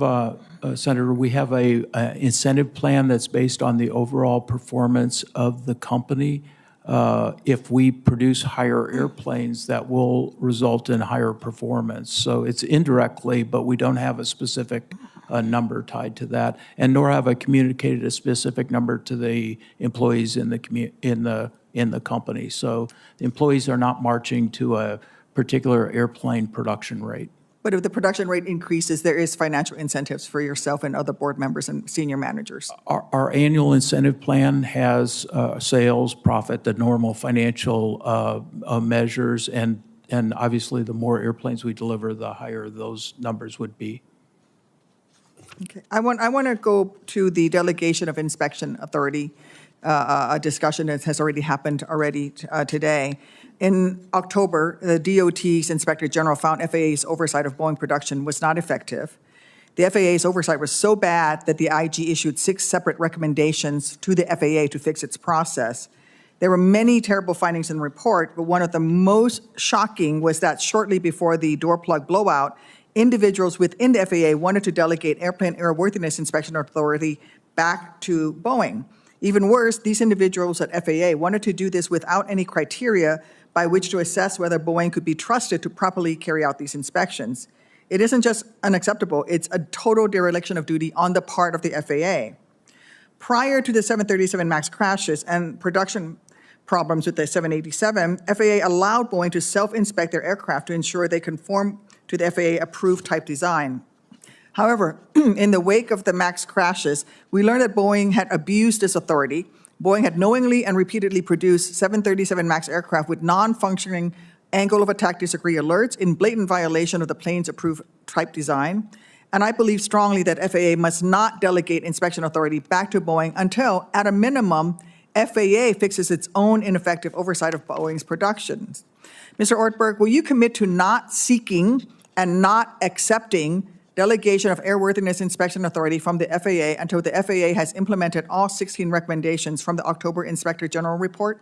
D: Senator, we have a incentive plan that's based on the overall performance of the company. If we produce higher airplanes, that will result in higher performance. So it's indirectly, but we don't have a specific number tied to that, and nor have I communicated a specific number to the employees in the company. So the employees are not marching to a particular airplane production rate.
H: But if the production rate increases, there is financial incentives for yourself and other board members and senior managers.
D: Our annual incentive plan has sales, profit, the normal financial measures, and obviously the more airplanes we deliver, the higher those numbers would be.
H: Okay. I want to go to the delegation of inspection authority, a discussion that has already happened today. In October, the DOT's Inspector General found FAA's oversight of Boeing production was not effective. The FAA's oversight was so bad that the IG issued 6 separate recommendations to the FAA to fix its process. There were many terrible findings in the report, but one of the most shocking was that shortly before the door plug blowout, individuals within the FAA wanted to delegate airplane airworthiness inspection authority back to Boeing. Even worse, these individuals at FAA wanted to do this without any criteria by which to assess whether Boeing could be trusted to properly carry out these inspections. It isn't just unacceptable, it's a total dereliction of duty on the part of the FAA. Prior to the 737 MAX crashes and production problems with the 787, FAA allowed Boeing to self-inspect their aircraft to ensure they conform to the FAA-approved type design. However, in the wake of the MAX crashes, we learned that Boeing had abused this authority. Boeing had knowingly and repeatedly produced 737 MAX aircraft with non-functioning angle of attack disagree alerts in blatant violation of the plane's approved type design. And I believe strongly that FAA must not delegate inspection authority back to Boeing until, at a minimum, FAA fixes its own ineffective oversight of Boeing's productions. Mr. Ortberg, will you commit to not seeking and not accepting delegation of airworthiness inspection authority from the FAA until the FAA has implemented all 16 recommendations from the October Inspector General report?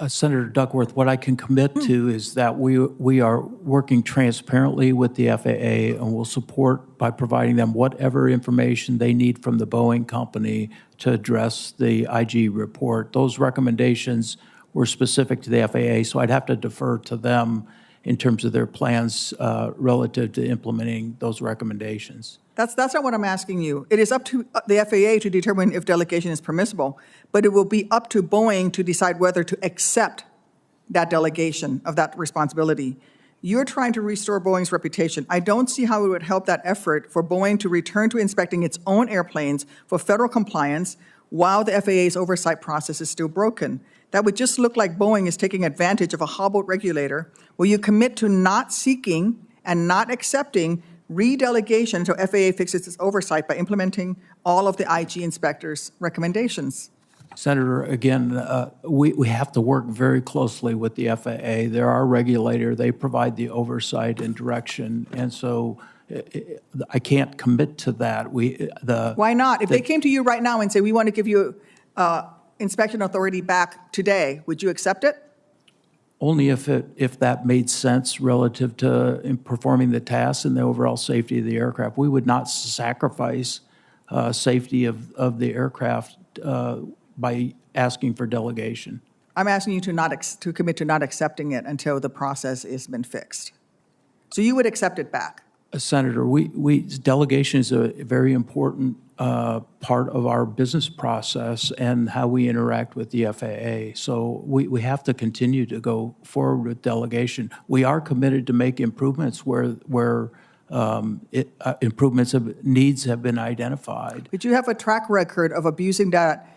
D: Senator Duckworth, what I can commit to is that we are working transparently with the FAA and will support by providing them whatever information they need from the Boeing company to address the IG report. Those recommendations were specific to the FAA, so I'd have to defer to them in terms of their plans relative to implementing those recommendations.
H: That's not what I'm asking you. It is up to the FAA to determine if delegation is permissible, but it will be up to Boeing to decide whether to accept that delegation of that responsibility. You're trying to restore Boeing's reputation. I don't see how it would help that effort for Boeing to return to inspecting its own airplanes for federal compliance while the FAA's oversight process is still broken. That would just look like Boeing is taking advantage of a hobbled regulator. Will you commit to not seeking and not accepting redelegation until FAA fixes its oversight by implementing all of the IG inspectors' recommendations?
D: Senator, again, we have to work very closely with the FAA. They're our regulator. They provide the oversight and direction, and so I can't commit to that.
H: Why not? If they came to you right now and say, we want to give you inspection authority back today, would you accept it?
D: Only if that made sense relative to performing the tasks and the overall safety of the aircraft. We would not sacrifice safety of the aircraft by asking for delegation.
H: I'm asking you to commit to not accepting it until the process has been fixed. So you would accept it back?
D: Senator, delegation is a very important part of our business process and how we interact with the FAA. So we have to continue to go forward with delegation. We are committed to make improvements where needs have been identified.
H: But you have a track record of abusing that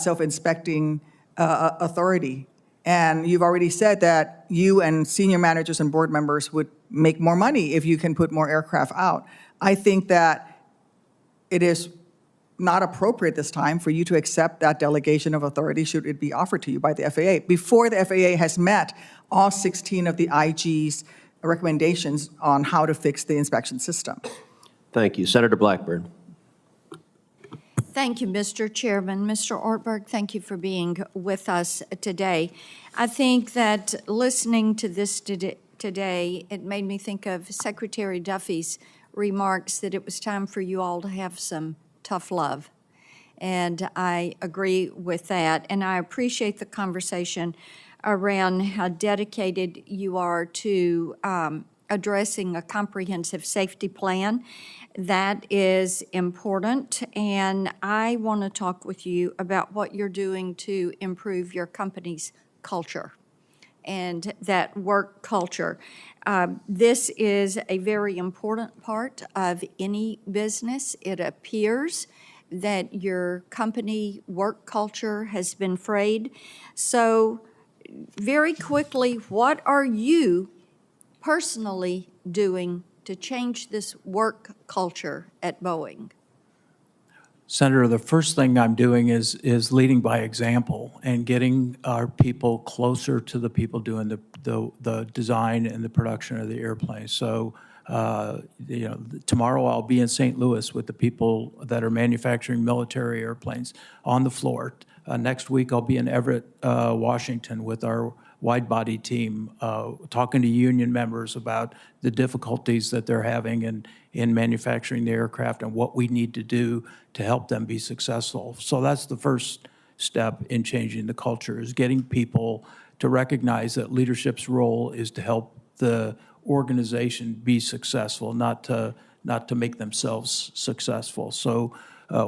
H: self-inspecting authority. And you've already said that you and senior managers and board members would make more money if you can put more aircraft out. I think that it is not appropriate this time for you to accept that delegation of authority should it be offered to you by the FAA before the FAA has met all 16 of the IG's recommendations on how to fix the inspection system.
A: Thank you. Senator Blackburn.
I: Thank you, Mr. Chairman. Mr. Ortberg, thank you for being with us today. I think that listening to this today, it made me think of Secretary Duffy's remarks that it was time for you all to have some tough love. And I agree with that. And I appreciate the conversation around how dedicated you are to addressing a comprehensive safety plan. That is important, and I want to talk with you about what you're doing to improve your company's culture. and that work culture. This is a very important part of any business. It appears that your company work culture has been frayed. So very quickly, what are you personally doing to change this work culture at Boeing?
D: Senator, the first thing I'm doing is leading by example and getting our people closer to the people doing the design and the production of the airplane. So, tomorrow I'll be in St. Louis with the people that are manufacturing military airplanes on the floor. Next week I'll be in Everett, Washington with our wide-body team, talking to union members about the difficulties that they're having in manufacturing the aircraft and what we need to do to help them be successful. So that's the first step in changing the culture, is getting people to recognize that leadership's role is to help the organization be successful, not to make themselves successful. So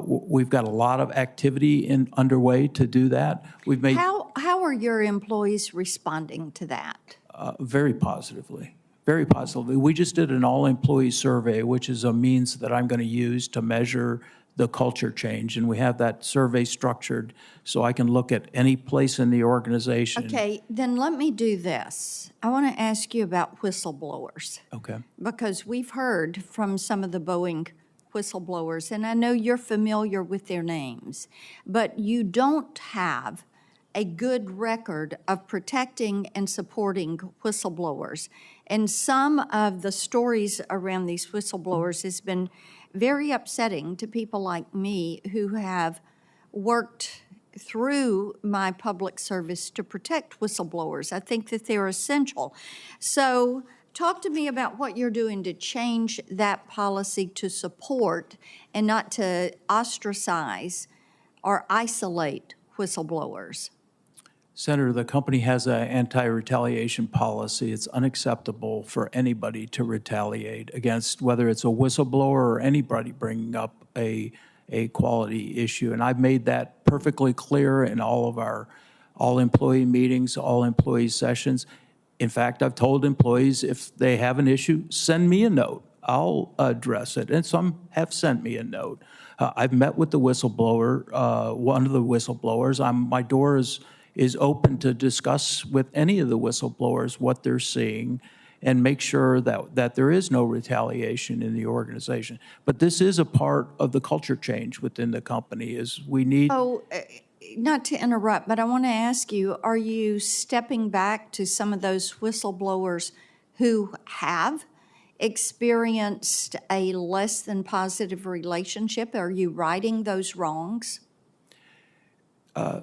D: we've got a lot of activity underway to do that. We've made
I: How are your employees responding to that?
D: Very positively. Very positively. We just did an all-employee survey, which is a means that I'm going to use to measure the culture change. And we have that survey structured so I can look at any place in the organization.
I: Okay, then let me do this. I want to ask you about whistleblowers.
D: Okay.
I: Because we've heard from some of the Boeing whistleblowers, and I know you're familiar with their names, but you don't have a good record of protecting and supporting whistleblowers. And some of the stories around these whistleblowers has been very upsetting to people like me who have worked through my public service to protect whistleblowers. I think that they're essential. So talk to me about what you're doing to change that policy to support and not to ostracize or isolate whistleblowers.
D: Senator, the company has an anti-retaliation policy. It's unacceptable for anybody to retaliate against, whether it's a whistleblower or anybody bringing up a quality issue. And I've made that perfectly clear in all of our all-employee meetings, all-employee sessions. In fact, I've told employees if they have an issue, send me a note. I'll address it. And some have sent me a note. I've met with the whistleblower, one of the whistleblowers. My door is open to discuss with any of the whistleblowers what they're seeing and make sure that there is no retaliation in the organization. But this is a part of the culture change within the company, is we need...
I: Not to interrupt, but I want to ask you, are you stepping back to some of those whistleblowers who have experienced a less than positive relationship? Are you righting those wrongs?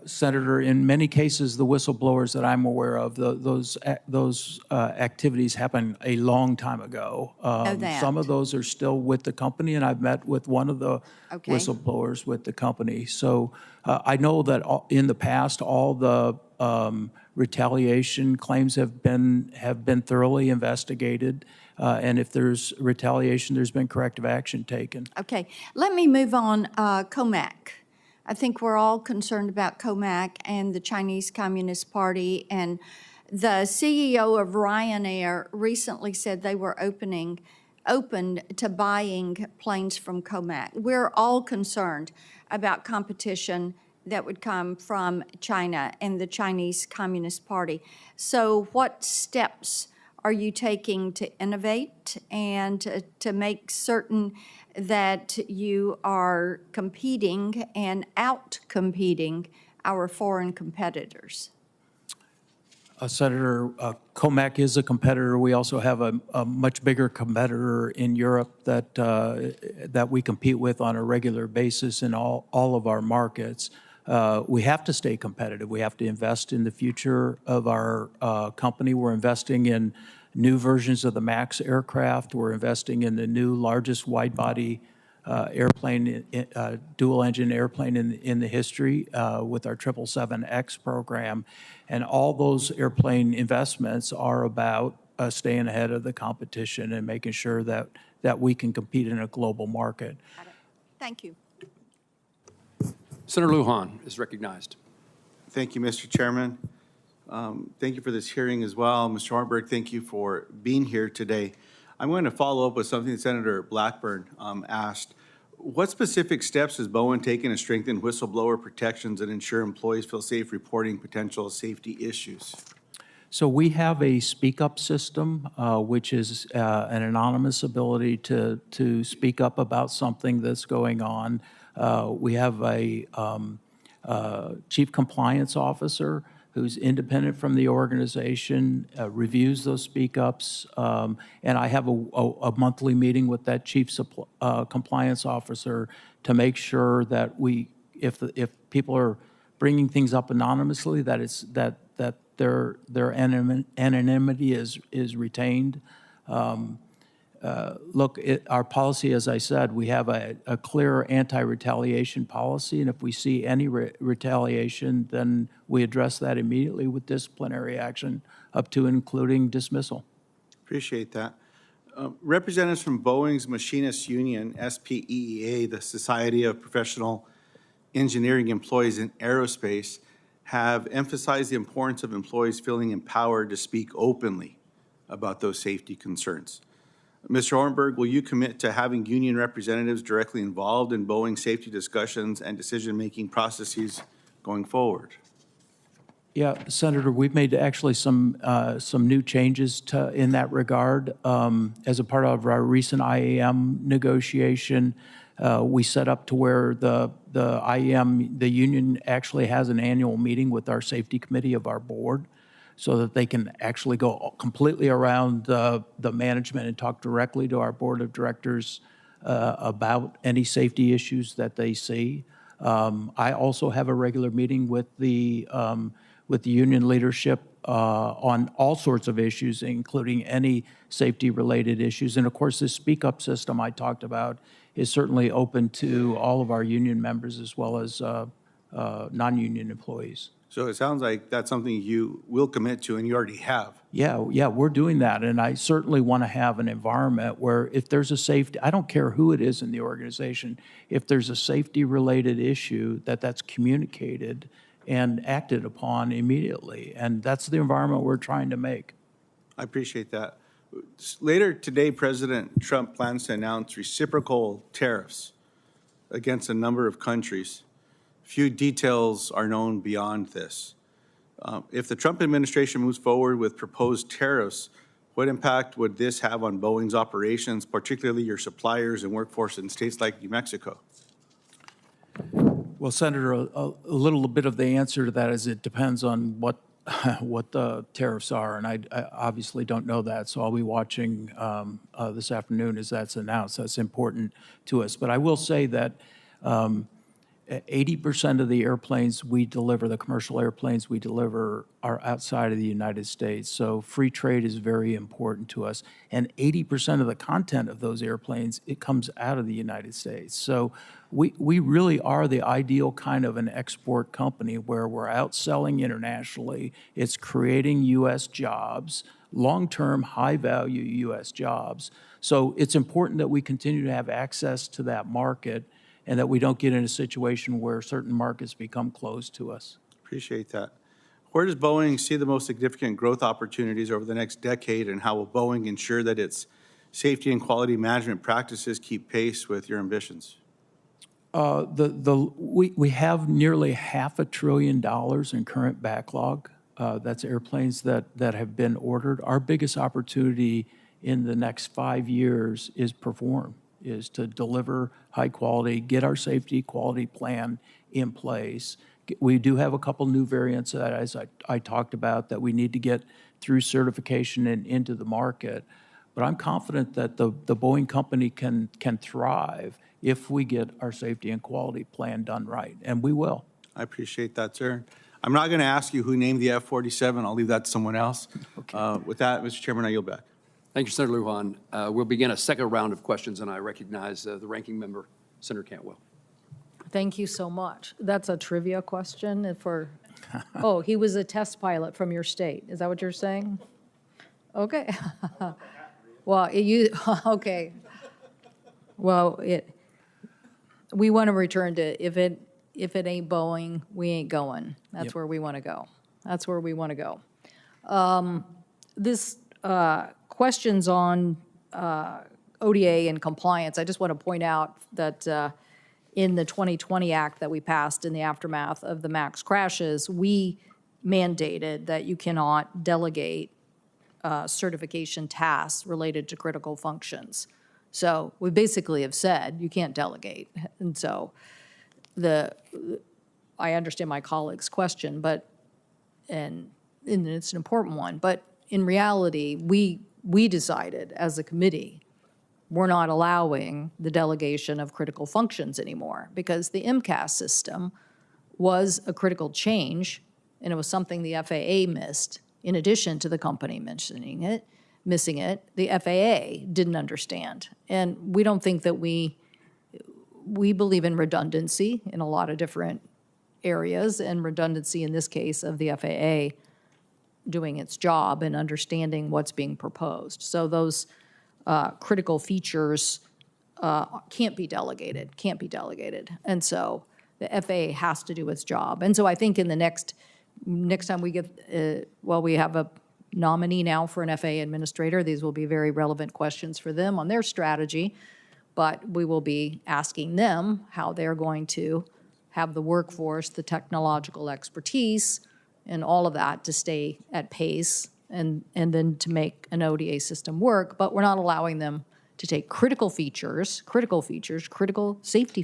D: Senator, in many cases, the whistleblowers that I'm aware of, those activities happened a long time ago. Some of those are still with the company, and I've met with one of the whistleblowers with the company. So I know that in the past, all the retaliation claims have been thoroughly investigated, and if there's retaliation, there's been corrective action taken.
I: Okay, let me move on. COMAC. I think we're all concerned about COMAC and the Chinese Communist Party, and the CEO of Ryanair recently said they were open to buying planes from COMAC. We're all concerned about competition that would come from China and the Chinese Communist Party. So what steps are you taking to innovate and to make certain that you are competing and out-competing our foreign competitors?
D: Senator, COMAC is a competitor. We also have a much bigger competitor in Europe that we compete with on a regular basis in all of our markets. We have to stay competitive. We have to invest in the future of our company. We're investing in new versions of the MAX aircraft. We're investing in the new largest wide-body airplane, dual-engine airplane in the history with our 777X program. And all those airplane investments are about staying ahead of the competition and making sure that we can compete in a global market.
I: Thank you.
G: Senator Lujan is recognized.
J: Thank you, Mr. Chairman. Thank you for this hearing as well. Mr. Ortberg, thank you for being here today. I'm going to follow up with something Senator Blackburn asked. What specific steps has Boeing taken to strengthen whistleblower protections and ensure employees feel safe reporting potential safety issues?
D: So we have a speak-up system, which is an anonymous ability to speak up about something that's going on. We have a chief compliance officer who's independent from the organization, reviews those speak-ups, and I have a monthly meeting with that chief compliance officer to make sure that if people are bringing things up anonymously, that their anonymity is retained. Look, our policy, as I said, we have a clear anti-retaliation policy, and if we see any retaliation, then we address that immediately with disciplinary action, up to and including dismissal.
J: Appreciate that. Representatives from Boeing's Machinists Union, SPEEA, the Society of Professional Engineering Employees in Aerospace, have emphasized the importance of employees feeling empowered to speak openly about those safety concerns. Mr. Ortberg, will you commit to having union representatives directly involved in Boeing safety discussions and decision-making processes going forward?
D: Yeah, Senator, we've made actually some new changes in that regard. As a part of our recent IAM negotiation, we set up to where the IAM, the union actually has an annual meeting with our safety committee of our board, so that they can actually go completely around the management and talk directly to our board of directors about any safety issues that they see. I also have a regular meeting with the union leadership on all sorts of issues, including any safety-related issues. And of course, this speak-up system I talked about is certainly open to all of our union members as well as non-union employees.
J: So it sounds like that's something you will commit to, and you already have.
D: Yeah, we're doing that, and I certainly want to have an environment where if there's a safety, I don't care who it is in the organization, if there's a safety-related issue, that's communicated and acted upon immediately, and that's the environment we're trying to make.
J: I appreciate that. Later today, President Trump plans to announce reciprocal tariffs against a number of countries. Few details are known beyond this. If the Trump administration moves forward with proposed tariffs, what impact would this have on Boeing's operations, particularly your suppliers and workforce in states like New Mexico?
D: Well, Senator, a little bit of the answer to that is it depends on what the tariffs are, and I obviously don't know that, so I'll be watching this afternoon as that's announced. That's important to us. But I will say that 80% of the airplanes we deliver, the commercial airplanes we deliver, are outside of the United States. So free trade is very important to us. And 80% of the content of those airplanes, it comes out of the United States. So we really are the ideal kind of an export company where we're outselling internationally. It's creating U.S. jobs, long-term, high-value U.S. jobs. So it's important that we continue to have access to that market and that we don't get in a situation where certain markets become closed to us.
J: Appreciate that. Where does Boeing see the most significant growth opportunities over the next decade, and how will Boeing ensure that its safety and quality management practices keep pace with your ambitions?
D: We have nearly $500 billion in current backlog. That's airplanes that have been ordered. Our biggest opportunity in the next 5 years is to deliver high quality, get our safety quality plan in place. We do have a couple new variants that, as I talked about, that we need to get through certification and into the market. But I'm confident that the Boeing company can thrive if we get our safety and quality plan done right, and we will.
J: I appreciate that, sir. I'm not going to ask you who named the F-47. I'll leave that to someone else. Okay. With that, Mr. Chairman, I yield back.
G: Thank you, Senator Lujan. We'll begin a second round of questions, and I recognize the ranking member, Senator Cantwell.
C: Thank you so much. That's a trivia question for, oh, he was a test pilot from your state. Is that what you're saying? Okay. Well, okay. Well, we want to return to, if it ain't Boeing, we ain't going. That's where we want to go. That's where we want to go. This questions on ODA and compliance, I just want to point out that in the 2020 Act that we passed in the aftermath of the MAX crashes, we mandated that you cannot delegate certification tasks related to critical functions. So we basically have said you can't delegate. And so I understand my colleague's question, but and it's an important one, but in reality, we decided as a committee, we're not allowing the delegation of critical functions anymore because the MCAS system was a critical change, and it was something the FAA missed. In addition to the company missing it, the FAA didn't understand. And we don't think that we believe in redundancy in a lot of different areas, and redundancy in this case of the FAA doing its job and understanding what's being proposed. So those critical features can't be delegated. And so the FAA has to do its job. And so I think in the next time we get, we have a nominee now for an FAA administrator. These will be very relevant questions for them on their strategy, but we will be asking them how they're going to have the workforce, the technological expertise, and all of that to stay at pace and then to make an ODA system work, but we're not allowing them to take critical safety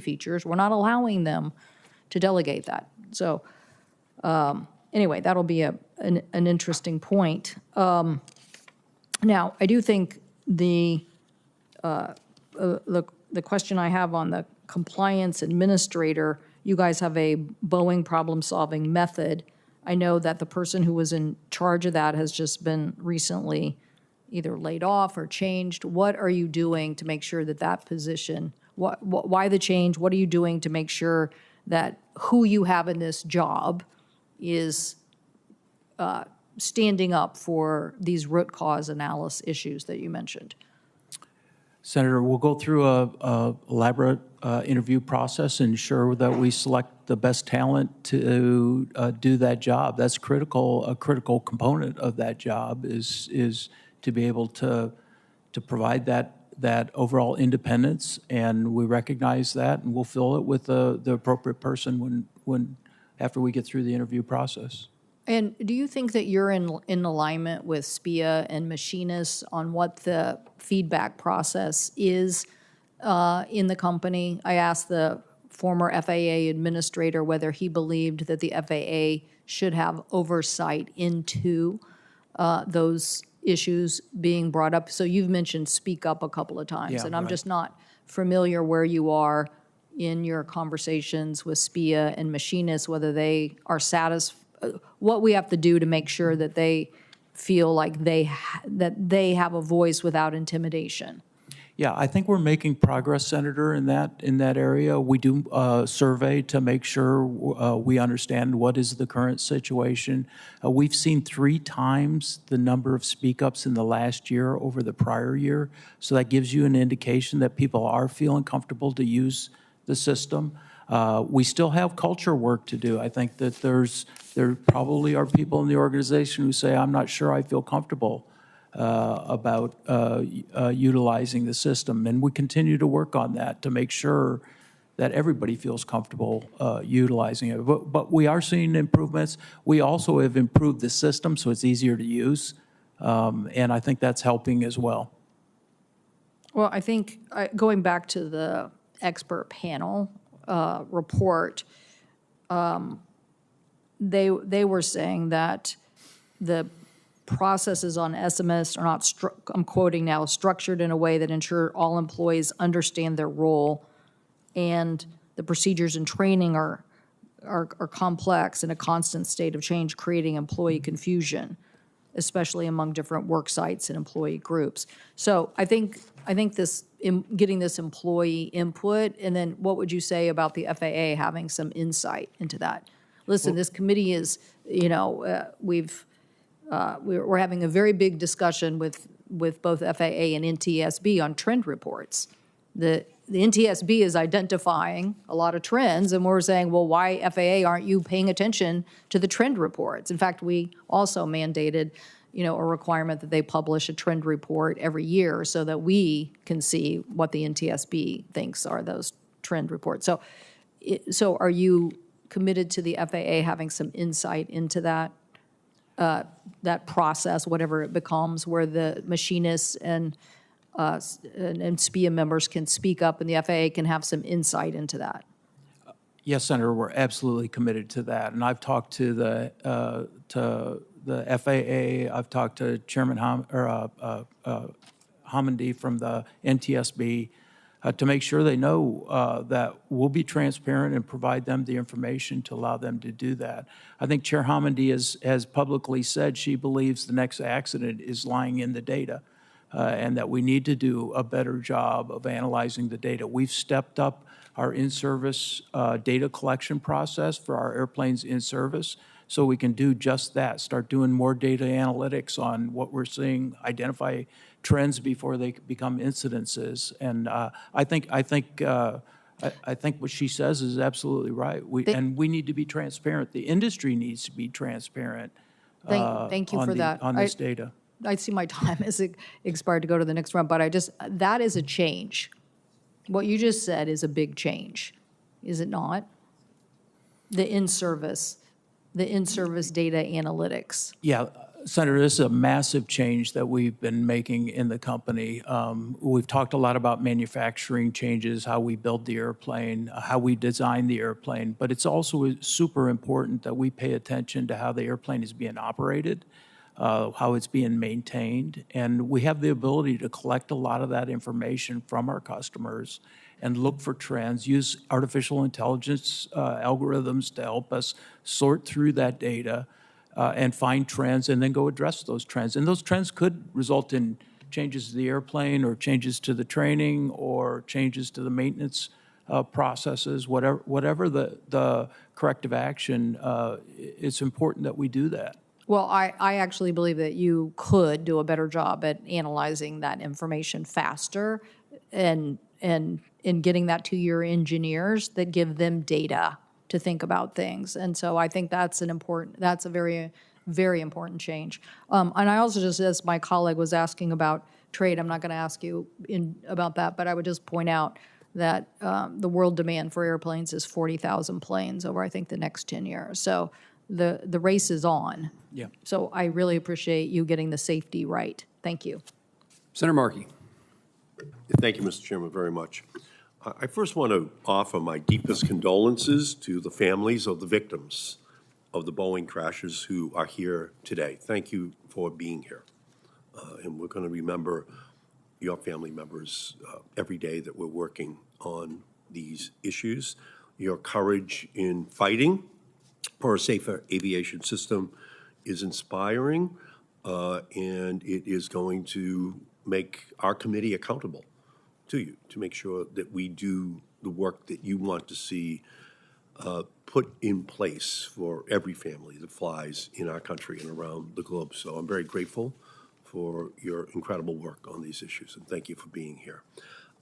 C: features, we're not allowing them to delegate that. So anyway, that'll be an interesting point. Now, I do think the question I have on the compliance administrator, you guys have a Boeing problem-solving method. I know that the person who was in charge of that has just been recently either laid off or changed. What are you doing to make sure that position, why the change? What are you doing to make sure that who you have in this job is standing up for these root cause analysis issues that you mentioned?
D: Senator, we'll go through a elaborate interview process, ensure that we select the best talent to do that job. That's critical. A critical component of that job is to be able to provide that overall independence, and we recognize that, and we'll fill it with the appropriate person when after we get through the interview process.
C: And do you think that you're in alignment with SPIA and machinists on what the feedback process is in the company? I asked the former FAA administrator whether he believed that the FAA should have oversight into those issues being brought up. So you've mentioned speak up a couple of times,
D: Yeah,
C: and I'm
D: right.
C: just not familiar where you are in your conversations with SPIA and machinists, whether they are satisfied, what we have to do to make sure that they feel like they have a voice without intimidation.
D: Yeah, I think we're making progress, Senator, in that area. We do a survey to make sure we understand what is the current situation. We've seen 3 times the number of speak-ups in the last year over the prior year, so that gives you an indication that people are feeling comfortable to use the system. We still have culture work to do. I think that there probably are people in the organization who say, I'm not sure I feel comfortable about utilizing the system. And we continue to work on that to make sure that everybody feels comfortable utilizing it. But we are seeing improvements. We also have improved the system so it's easier to use. And I think that's helping as well.
C: Well, I think going back to the expert panel report, they were saying that the processes on SMS are not, I'm quoting now, structured in a way that ensure all employees understand their role, and the procedures and training are complex in a constant state of change, creating employee confusion, especially among different work sites and employee groups. So I think this getting this employee input, and then what would you say about the FAA having some insight into that? Listen, this committee is, we're having a very big discussion with both FAA and NTSB on trend reports. The the NTSB is identifying a lot of trends, and we're saying, well, why FAA aren't you paying attention to the trend reports? In fact, we also mandated, a requirement that they publish a trend report every year so that we can see what the NTSB thinks are those trend reports. So are you committed to the FAA having some insight into that, that process, whatever it becomes, where the machinists and SPIA members can speak up and the FAA can have some insight into that?
D: Yes, Senator, we're absolutely committed to that. And I've talked to the FAA, I've talked to Chairman Hamandi from the NTSB to make sure they know that we'll be transparent and provide them the information to allow them to do that. I think Chair Hamandi has publicly said she believes the next accident is lying in the data and that we need to do a better job of analyzing the data. We've stepped up our in-service data collection process for our airplanes in service so we can do just that, start doing more data analytics on what we're seeing, identify trends before they become incidences. And I think what she says is absolutely right. And we need to be transparent. The industry needs to be transparent.
C: Thank you for that.
D: On this data.
C: I see my time has expired to go to the next round, but that is a change. What you just said is a big change, is it not? The in-service data analytics.
D: Yeah, Senator, this is a massive change that we've been making in the company. We've talked a lot about manufacturing changes, how we build the airplane, how we design the airplane, but it's also super important that we pay attention to how the airplane is being operated, how it's being maintained, and we have the ability to collect a lot of that information from our customers and look for trends, use artificial intelligence algorithms to help us sort through that data and find trends and then go address those trends. And those trends could result in changes to the airplane or changes to the training or changes to the maintenance processes, whatever the corrective action, it's important that we do that.
C: Well, I actually believe that you could do a better job at analyzing that information faster and getting that to your engineers that give them data to think about things. And so I think that's a very, very important change. And I also just, as my colleague was asking about trade, I'm not going to ask you about that, but I would just point out that the world demand for airplanes is 40,000 planes over, I think, the next 10 years. So the race is on.
D: Yeah.
C: So I really appreciate you getting the safety right. Thank you.
G: Senator Markey.
K: Thank you, Mr. Chairman, very much. I first want to offer my deepest condolences to the families of the victims of the Boeing crashes who are here today. Thank you for being here. And we're going to remember your family members every day that we're working on these issues. Your courage in fighting for a safer aviation system is inspiring, and it is going to make our committee accountable to you to make sure that we do the work that you want to see put in place for every family that flies in our country and around the globe. So I'm very grateful for your incredible work on these issues, and thank you for being here.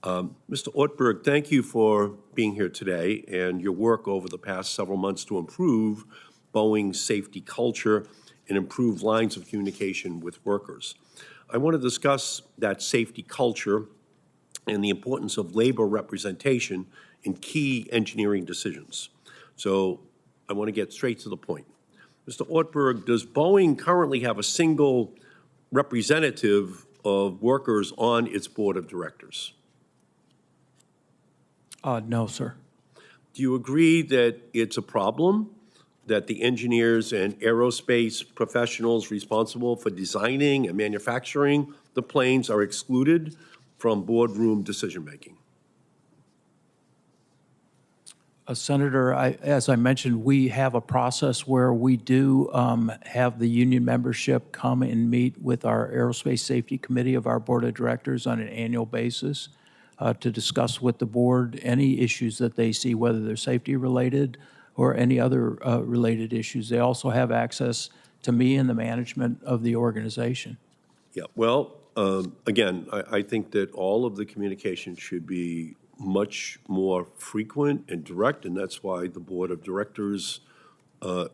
K: Mr. Ortberg, thank you for being here today and your work over the past several months to improve Boeing's safety culture and improve lines of communication with workers. I want to discuss that safety culture and the importance of labor representation in key engineering decisions. So I want to get straight to the point. Mr. Ortberg, does Boeing currently have a single representative of workers on its board of directors?
D: No, sir.
K: Do you agree that it's a problem that the engineers and aerospace professionals responsible for designing and manufacturing the planes are excluded from boardroom decision-making?
D: Senator, as I mentioned, we have a process where we do have the union membership come and meet with our Aerospace Safety Committee of our Board of Directors on an annual basis to discuss with the board any issues that they see, whether they're safety-related or any other related issues. They also have access to me and the management of the organization.
K: Yeah, well, again, I think that all of the communication should be much more frequent and direct, and that's why the Board of Directors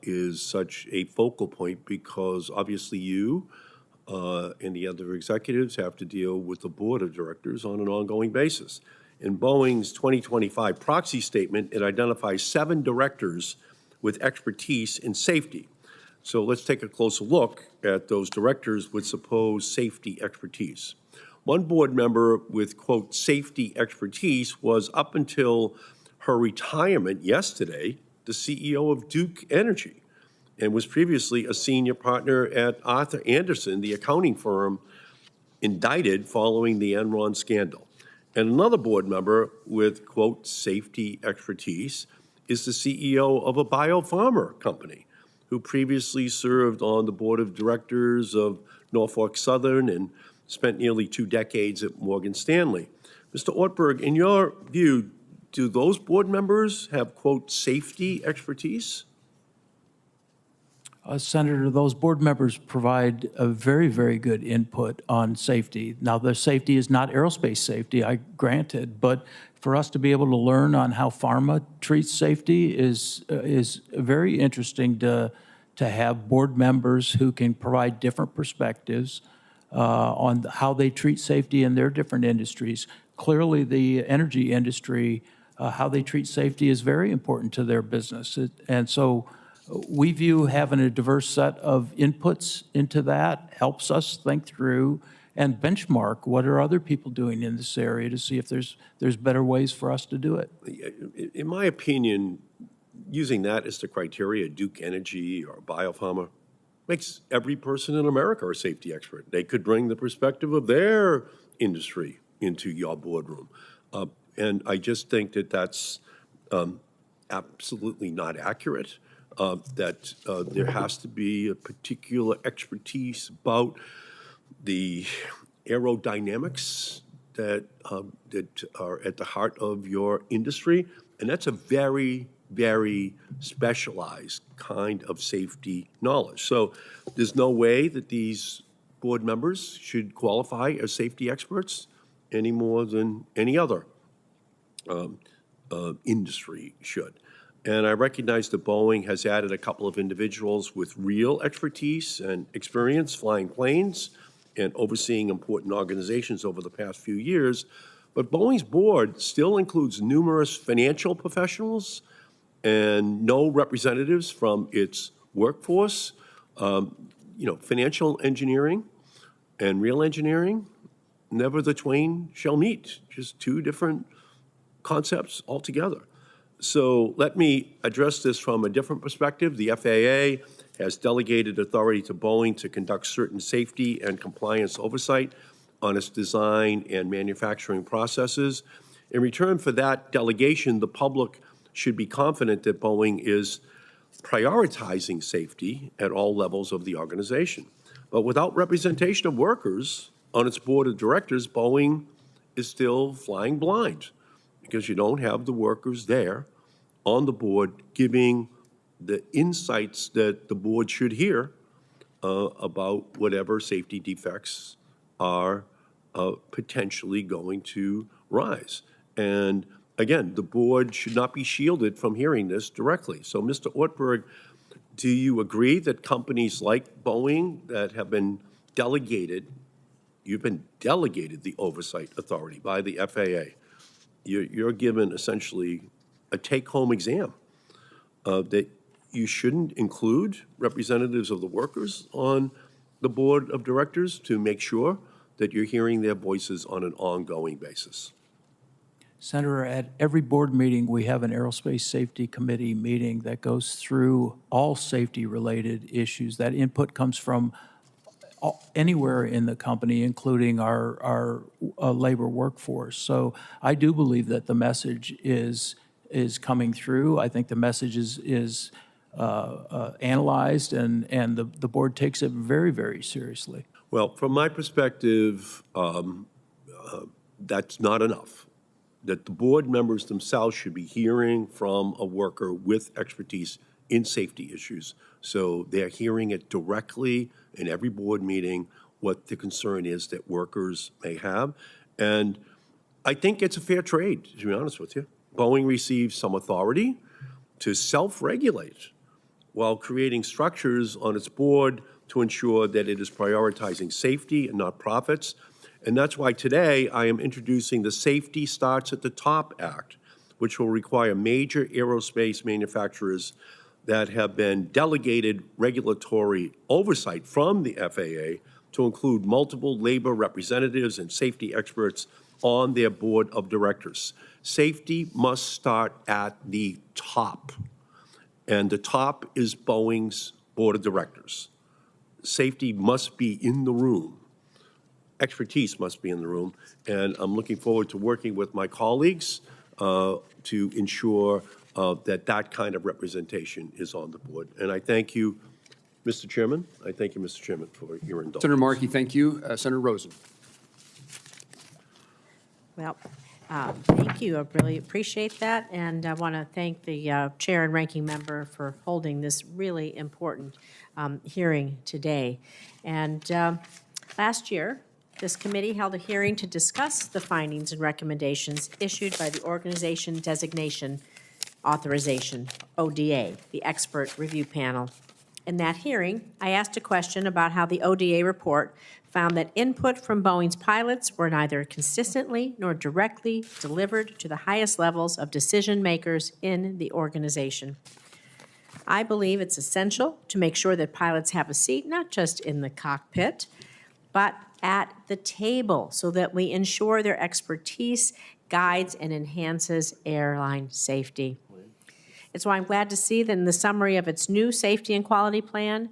K: is such a focal point, because obviously you and the other executives have to deal with the Board of Directors on an ongoing basis. In Boeing's 2025 proxy statement, it identifies 7 directors with expertise in safety. So let's take a closer look at those directors with supposed safety expertise. One board member with, quote, safety expertise was, up until her retirement yesterday, the CEO of Duke Energy, and was previously a senior partner at Arthur Andersen, the accounting firm indicted following the Enron scandal. And another board member with, quote, safety expertise is the CEO of a biopharma company, who previously served on the board of directors of Norfolk Southern and spent nearly 2 decades at Morgan Stanley. Mr. Ortberg, in your view, do those board members have, quote, safety expertise?
D: Senator, those board members provide a very, very good input on safety. Now, the safety is not aerospace safety, I granted, but for us to be able to learn on how pharma treats safety is very interesting to have board members who can provide different perspectives on how they treat safety in their different industries. Clearly, the energy industry, how they treat safety is very important to their business. And so we view having a diverse set of inputs into that helps us think through and benchmark what are other people doing in this area to see if there's better ways for us to do it.
K: In my opinion, using that as the criteria, Duke Energy or biopharma, makes every person in America a safety expert. They could bring the perspective of their industry into your boardroom. And I just think that that's absolutely not accurate, that there has to be a particular expertise about the aerodynamics that are at the heart of your industry. And that's a very, very specialized kind of safety knowledge. So there's no way that these board members should qualify as safety experts any more than any other industry should. And I recognize that Boeing has added a couple of individuals with real expertise and experience flying planes and overseeing important organizations over the past few years. But Boeing's board still includes numerous financial professionals and no representatives from its workforce. Financial engineering and real engineering, never the twain shall meet, just 2 different concepts altogether. So let me address this from a different perspective. The FAA has delegated authority to Boeing to conduct certain safety and compliance oversight on its design and manufacturing processes. In return for that delegation, the public should be confident that Boeing is prioritizing safety at all levels of the organization. But without representation of workers on its board of directors, Boeing is still flying blind, because you don't have the workers there on the board giving the insights that the board should hear about whatever safety defects are potentially going to rise. And again, the board should not be shielded from hearing this directly. So, Mr. Ortberg, do you agree that companies like Boeing that have been delegated, you've been delegated the oversight authority by the FAA, you're given essentially a take-home exam that you shouldn't include representatives of the workers on the board of directors to make sure that you're hearing their voices on an ongoing basis?
D: Senator, at every board meeting, we have an Aerospace Safety Committee meeting that goes through all safety-related issues. That input comes from anywhere in the company, including our labor workforce. So I do believe that the message is coming through. I think the message is analyzed, and the board takes it very, very seriously.
K: Well, from my perspective, that's not enough. That the board members themselves should be hearing from a worker with expertise in safety issues. So they're hearing it directly in every board meeting, what the concern is that workers may have. And I think it's a fair trade, to be honest with you. Boeing receives some authority to self-regulate while creating structures on its board to ensure that it is prioritizing safety and not profits. And that's why today I am introducing the Safety Starts at the Top Act, which will require major aerospace manufacturers that have been delegated regulatory oversight from the FAA to include multiple labor representatives and safety experts on their board of directors. Safety must start at the top, and the top is Boeing's board of directors. Safety must be in the room. Expertise must be in the room, and I'm looking forward to working with my colleagues to ensure that that kind of representation is on the board. And I thank you, Mr. Chairman. I thank you, Mr. Chairman, for your indulgence.
G: Senator Markey, thank you. Senator Rosen.
L: Well, thank you. I really appreciate that. And I want to thank the chair and ranking member for holding this really important hearing today. And last year, this committee held a hearing to discuss the findings and recommendations issued by the Organization Designation Authorization, ODA, the expert review panel. In that hearing, I asked a question about how the ODA report found that input from Boeing's pilots were neither consistently nor directly delivered to the highest levels of decision makers in the organization. I believe it's essential to make sure that pilots have a seat, not just in the cockpit, but at the table, so that we ensure their expertise guides and enhances airline safety. It's why I'm glad to see that in the summary of its new safety and quality plan,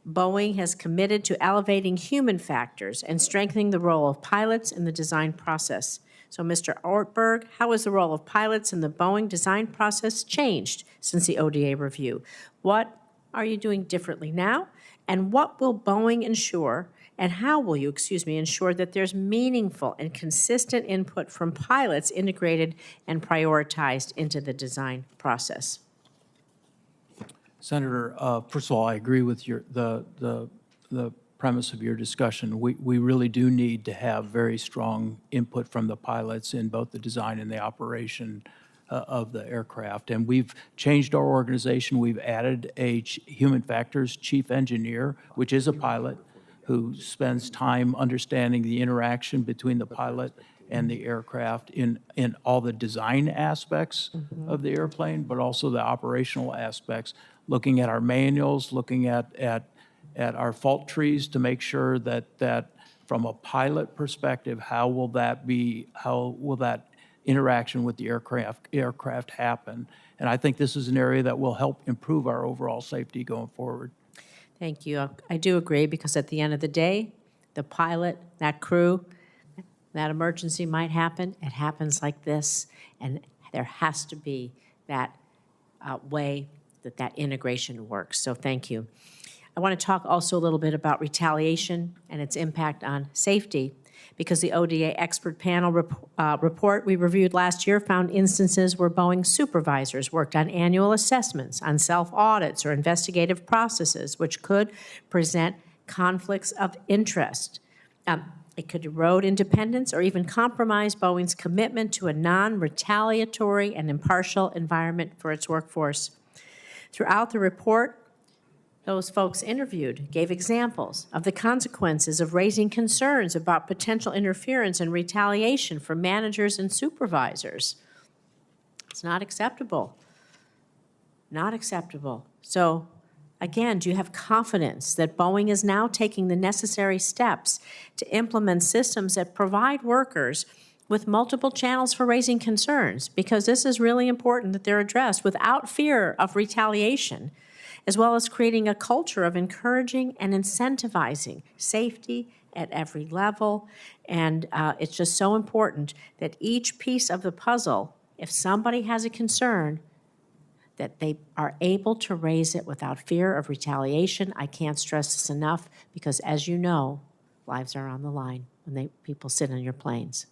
L: Boeing has committed to elevating human factors and strengthening the role of pilots in the design process. So, Mr. Ortberg, how has the role of pilots in the Boeing design process changed since the ODA review? What are you doing differently now? And what will Boeing ensure, and how will you, ensure that there's meaningful and consistent input from pilots integrated and prioritized into the design process?
D: Senator, first of all, I agree with the premise of your discussion. We really do need to have very strong input from the pilots in both the design and the operation of the aircraft. And we've changed our organization. We've added a human factors chief engineer, which is a pilot, who spends time understanding the interaction between the pilot and the aircraft in all the design aspects of the airplane, but also the operational aspects, looking at our manuals, looking at our fault trees to make sure that from a pilot perspective, how will that interaction with the aircraft happen? And I think this is an area that will help improve our overall safety going forward.
L: Thank you. I do agree, because at the end of the day, the pilot, that crew, that emergency might happen. It happens like this, and there has to be that way that integration works. So thank you. I want to talk also a little bit about retaliation and its impact on safety, because the ODA expert panel report we reviewed last year found instances where Boeing supervisors worked on annual assessments, on self-audits or investigative processes, which could present conflicts of interest. It could erode independence or even compromise Boeing's commitment to a non-retaliatory and impartial environment for its workforce. Throughout the report, those folks interviewed gave examples of the consequences of raising concerns about potential interference and retaliation from managers and supervisors. It's not acceptable. Not acceptable. So, again, do you have confidence that Boeing is now taking the necessary steps to implement systems that provide workers with multiple channels for raising concerns? Because this is really important that they're addressed without fear of retaliation, as well as creating a culture of encouraging and incentivizing safety at every level. And it's just so important that each piece of the puzzle, if somebody has a concern, that they are able to raise it without fear of retaliation. I can't stress this enough, because as you know, lives are on the line when people sit on your planes.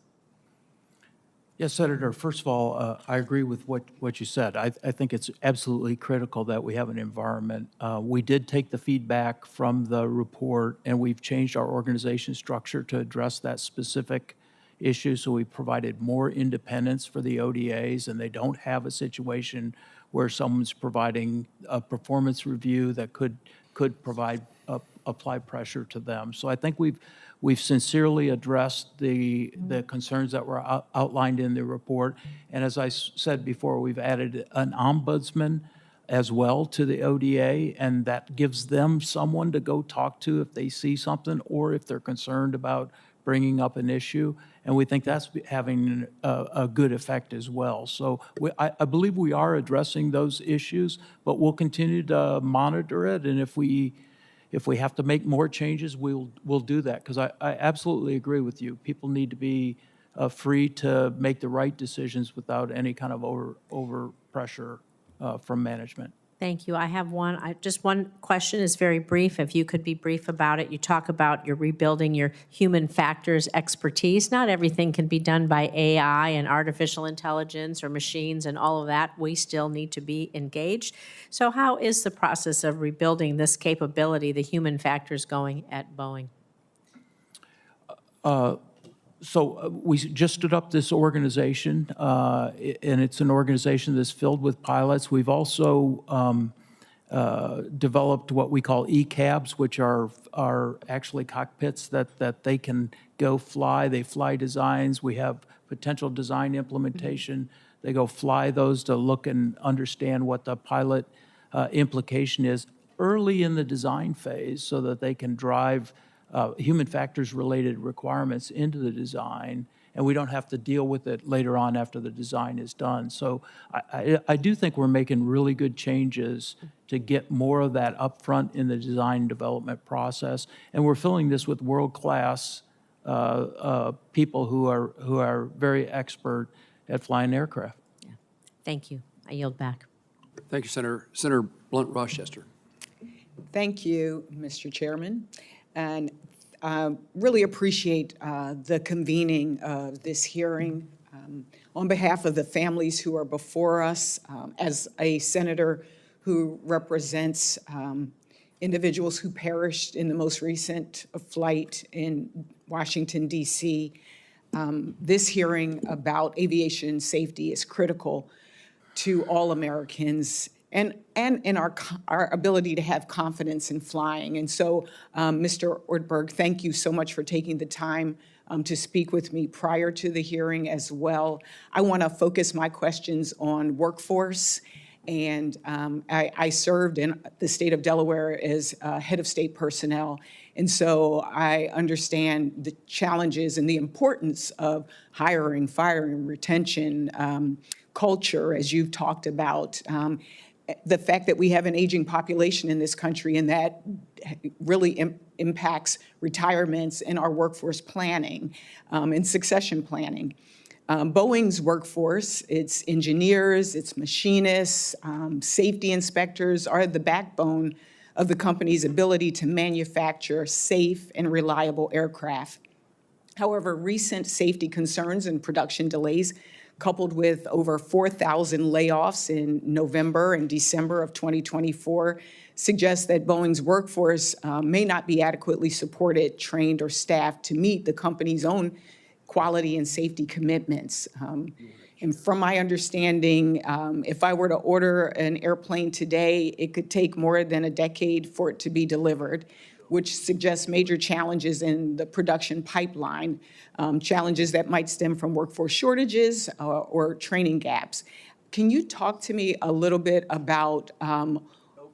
D: Yes, Senator, first of all, I agree with what you said. I think it's absolutely critical that we have an environment. We did take the feedback from the report, and we've changed our organization structure to address that specific issues, so we provided more independence for the ODAs, and they don't have a situation where someone's providing a performance review that could provide apply pressure to them. So I think we've sincerely addressed the concerns that were outlined in the report. And as I said before, we've added an ombudsman as well to the ODA, and that gives them someone to go talk to if they see something or if they're concerned about bringing up an issue. And we think that's having a good effect as well. So I believe we are addressing those issues, but we'll continue to monitor it. And if we have to make more changes, we'll do that. Because I absolutely agree with you. People need to be free to make the right decisions without any kind of over pressure from management.
L: Thank you. I have just one question is very brief. If you could be brief about it. You talk about you're rebuilding your human factors expertise. Not everything can be done by AI and artificial intelligence or machines and all of that. We still need to be engaged. So how is the process of rebuilding this capability, the human factors, going at Boeing?
D: So we just stood up this organization, and it's an organization that's filled with pilots. We've also developed what we call e-cabs, which are actually cockpits that they can go fly. They fly designs. We have potential design implementation. They go fly those to look and understand what the pilot implication is early in the design phase so that they can drive human factors related requirements into the design, and we don't have to deal with it later on after the design is done. So I do think we're making really good changes to get more of that upfront in the design development process, and we're filling this with world-class people who are very expert at flying aircraft.
L: Yeah. Thank you. I yield back.
G: Thank you, Senator. Senator Blunt-Rochester.
M: Thank you, Mr. Chairman. And really appreciate the convening of this hearing. On behalf of the families who are before us, as a senator who represents individuals who perished in the most recent flight in Washington, D.C., this hearing about aviation safety is critical to all Americans and in our ability to have confidence in flying. And so, Mr. Ortberg, thank you so much for taking the time to speak with me prior to the hearing as well. I want to focus my questions on workforce. And I served in the state of Delaware as head of state personnel. And so I understand the challenges and the importance of hiring, firing, retention, culture, as you've talked about. The fact that we have an aging population in this country, and that really impacts retirements and our workforce planning and succession planning. Boeing's workforce, its engineers, its machinists, safety inspectors are the backbone of the company's ability to manufacture safe and reliable aircraft. However, recent safety concerns and production delays, coupled with over 4,000 layoffs in November and December of 2024, suggests that Boeing's workforce may not be adequately supported, trained, or staffed to meet the company's own quality and safety commitments. And from my understanding, if I were to order an airplane today, it could take more than a decade for it to be delivered, which suggests major challenges in the production pipeline, challenges that might stem from workforce shortages or training gaps. Can you talk to me a little bit about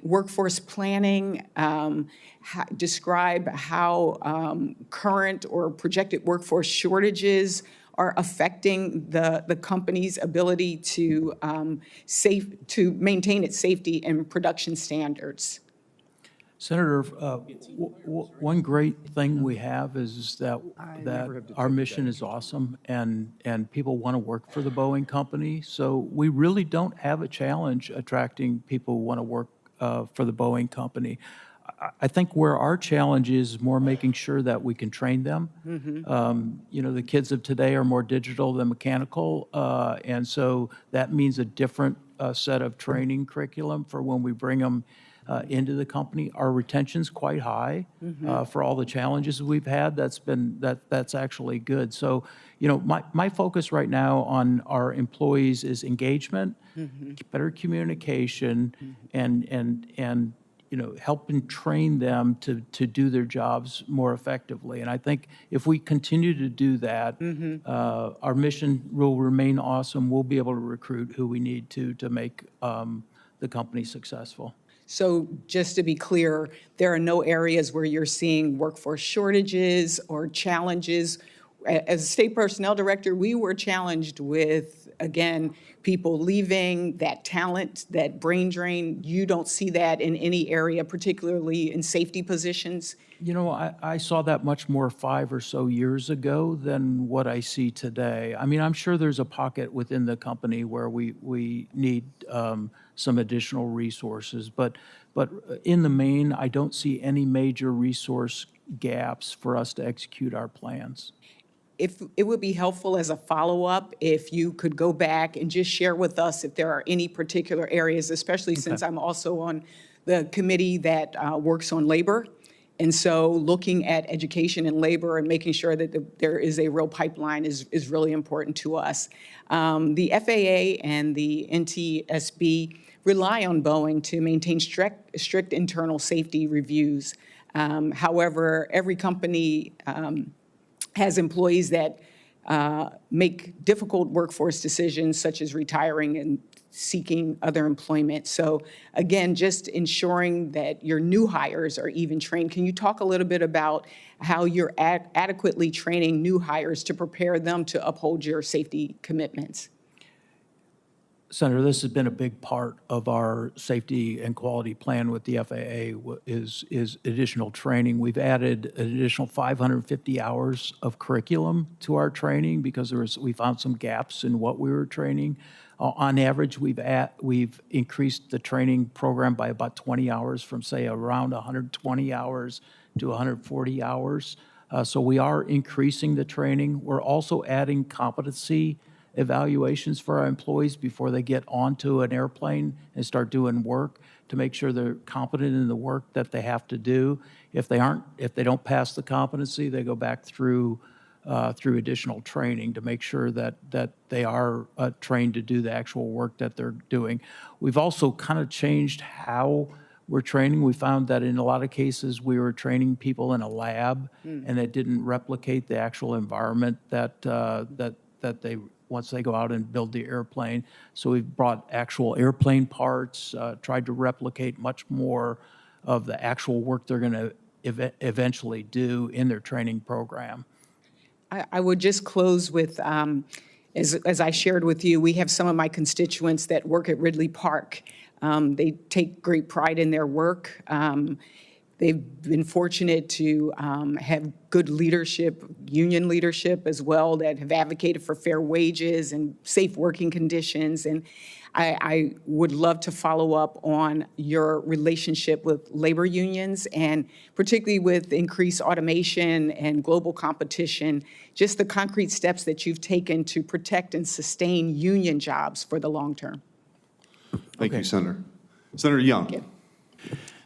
M: workforce planning? Describe how current or projected workforce shortages are affecting the company's ability to maintain its safety and production standards.
D: Senator, one great thing we have is that our mission is awesome, and people want to work for the Boeing company. So we really don't have a challenge attracting people who want to work for the Boeing company. I think where our challenge is more making sure that we can train them. You know, the kids of today are more digital than mechanical, and so that means a different set of training curriculum for when we bring them into the company. Our retention's quite high for all the challenges we've had. That's actually good. So, you know, my focus right now on our employees is engagement, better communication, and you know, helping train them to do their jobs more effectively. And I think if we continue to do that, our mission will remain awesome. We'll be able to recruit who we need to make the company successful.
M: So just to be clear, there are no areas where you're seeing workforce shortages or challenges. As a state personnel director, we were challenged with, again, people leaving, that talent, that brain drain. You don't see that in any area, particularly in safety positions?
D: You know, I saw that much more 5 or so years ago than what I see today. I mean, I'm sure there's a pocket within the company where we need some additional resources, but in the main, I don't see any major resource gaps for us to execute our plans.
M: If it would be helpful as a follow-up, if you could go back and just share with us if there are any particular areas, especially since I'm also on the committee that works on labor. And so looking at education and labor and making sure that there is a real pipeline is really important to us. The FAA and the NTSB rely on Boeing to maintain strict internal safety reviews. However, every company has employees that make difficult workforce decisions, such as retiring and seeking other employment. So again, just ensuring that your new hires are even trained. Can you talk a little bit about how you're adequately training new hires to prepare them to uphold your safety commitments?
D: Senator, this has been a big part of our safety and quality plan with the FAA is additional training. We've added an additional 550 hours of curriculum to our training because we found some gaps in what we were training. On average, we've increased the training program by about 20 hours from, say, around 120 hours to 140 hours. So we are increasing the training. We're also adding competency evaluations for our employees before they get onto an airplane and start doing work to make sure they're competent in the work that they have to do. If they don't pass the competency, they go back through additional training to make sure that they are trained to do the actual work that they're doing. We've also kind of changed how we're training. We found that in a lot of cases we were training people in a lab and it didn't replicate the actual environment that they once they go out and build the airplane. So we've brought actual airplane parts, tried to replicate much more of the actual work they're going to eventually do in their training program.
M: I would just close with, as I shared with you, we have some of my constituents that work at Ridley Park. They take great pride in their work. They've been fortunate to have good leadership, union leadership as well, that have advocated for fair wages and safe working conditions. And I would love to follow up on your relationship with labor unions, and particularly with increased automation and global competition, just the concrete steps that you've taken to protect and sustain union jobs for the long term.
N: Thank you, Senator. Senator Young.
M: Thank you.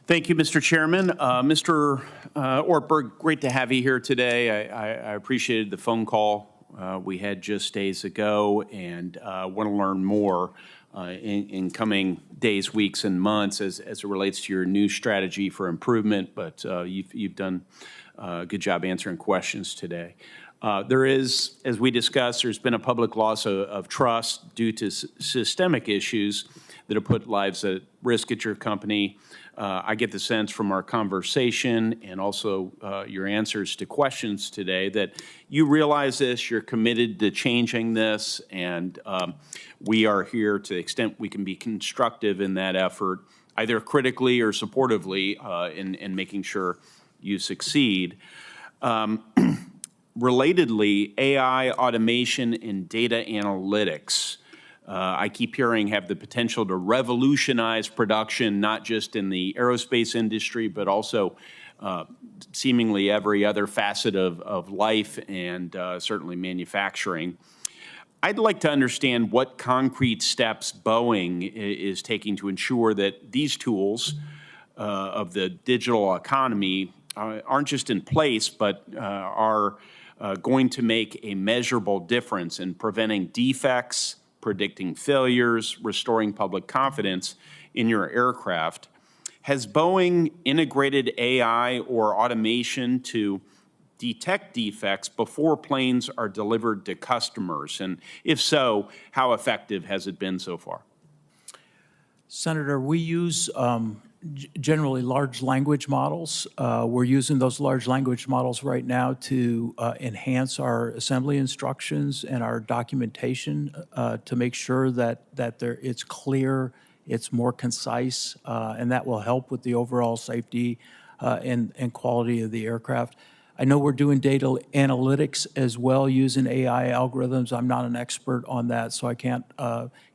B: Thank you, Mr. Chairman. Mr. Ortberg, great to have you here today. I appreciated the phone call we had just days ago, and want to learn more in coming days, weeks, and months as it relates to your new strategy for improvement. But you've done a good job answering questions today. There is, as we discussed, there's been a public loss of trust due to systemic issues that have put lives at risk at your company. I get the sense from our conversation and also your answers to questions today that you realize this, you're committed to changing this, and we are here to the extent we can be constructive in that effort, either critically or supportively in making sure you succeed. Relatedly, AI, automation, and data analytics, I keep hearing have the potential to revolutionize production, not just in the aerospace industry, but also seemingly every other facet of life and certainly manufacturing. I'd like to understand what concrete steps Boeing is taking to ensure that these tools of the digital economy aren't just in place, but are going to make a measurable difference in preventing defects, predicting failures, restoring public confidence in your aircraft. Has Boeing integrated AI or automation to detect defects before planes are delivered to customers? And if so, how effective has it been so far?
D: Senator, we use generally large language models. We're using those large language models right now to enhance our assembly instructions and our documentation to make sure that it's clear, it's more concise, and that will help with the overall safety and quality of the aircraft. I know we're doing data analytics as well using AI algorithms. I'm not an expert on that, so I can't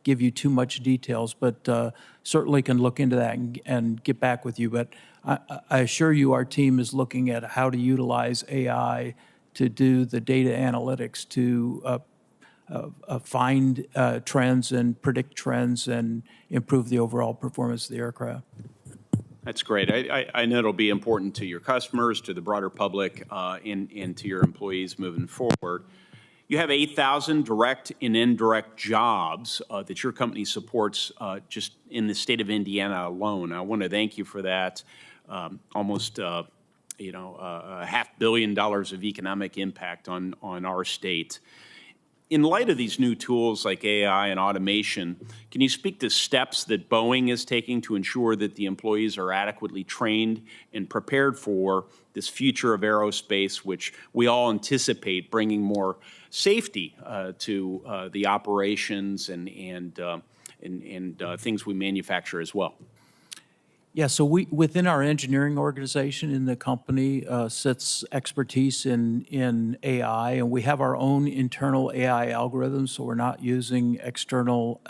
D: give you too much details, but certainly can look into that and get back with you. But I assure you our team is looking at how to utilize AI to do the data analytics to find trends and predict trends and improve the overall performance of the aircraft.
B: That's great. I know it'll be important to your customers, to the broader public, and to your employees moving forward. You have 8,000 direct and indirect jobs that your company supports just in the state of Indiana alone. I want to thank you for that. Almost, $500 million of economic impact on our state. In light of these new tools like AI and automation, can you speak to steps that Boeing is taking to ensure that the employees are adequately trained and prepared for this future of aerospace, which we all anticipate bringing more safety to the operations and things we manufacture as well?
D: Yeah, so within our engineering organization in the company sits expertise in AI, and we have our own internal AI algorithms, so we're not using external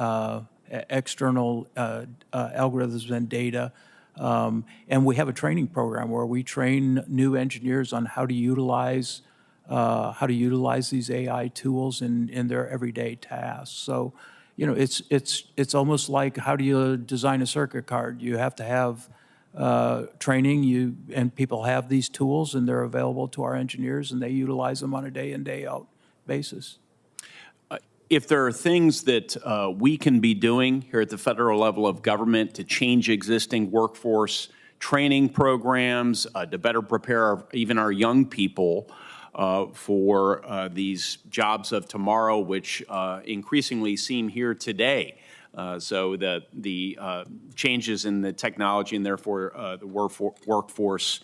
D: algorithms and data. And we have a training program where we train new engineers on how to utilize these AI tools in their everyday tasks. So, it's almost like, how do you design a circuit card? You have to have training, and people have these tools, and they're available to our engineers, and they utilize them on a day in, day out basis.
B: If there are things that we can be doing here at the federal level of government to change existing workforce training programs, to better prepare even our young people for these jobs of tomorrow, which increasingly seem here today. So the changes in the technology and therefore the workforce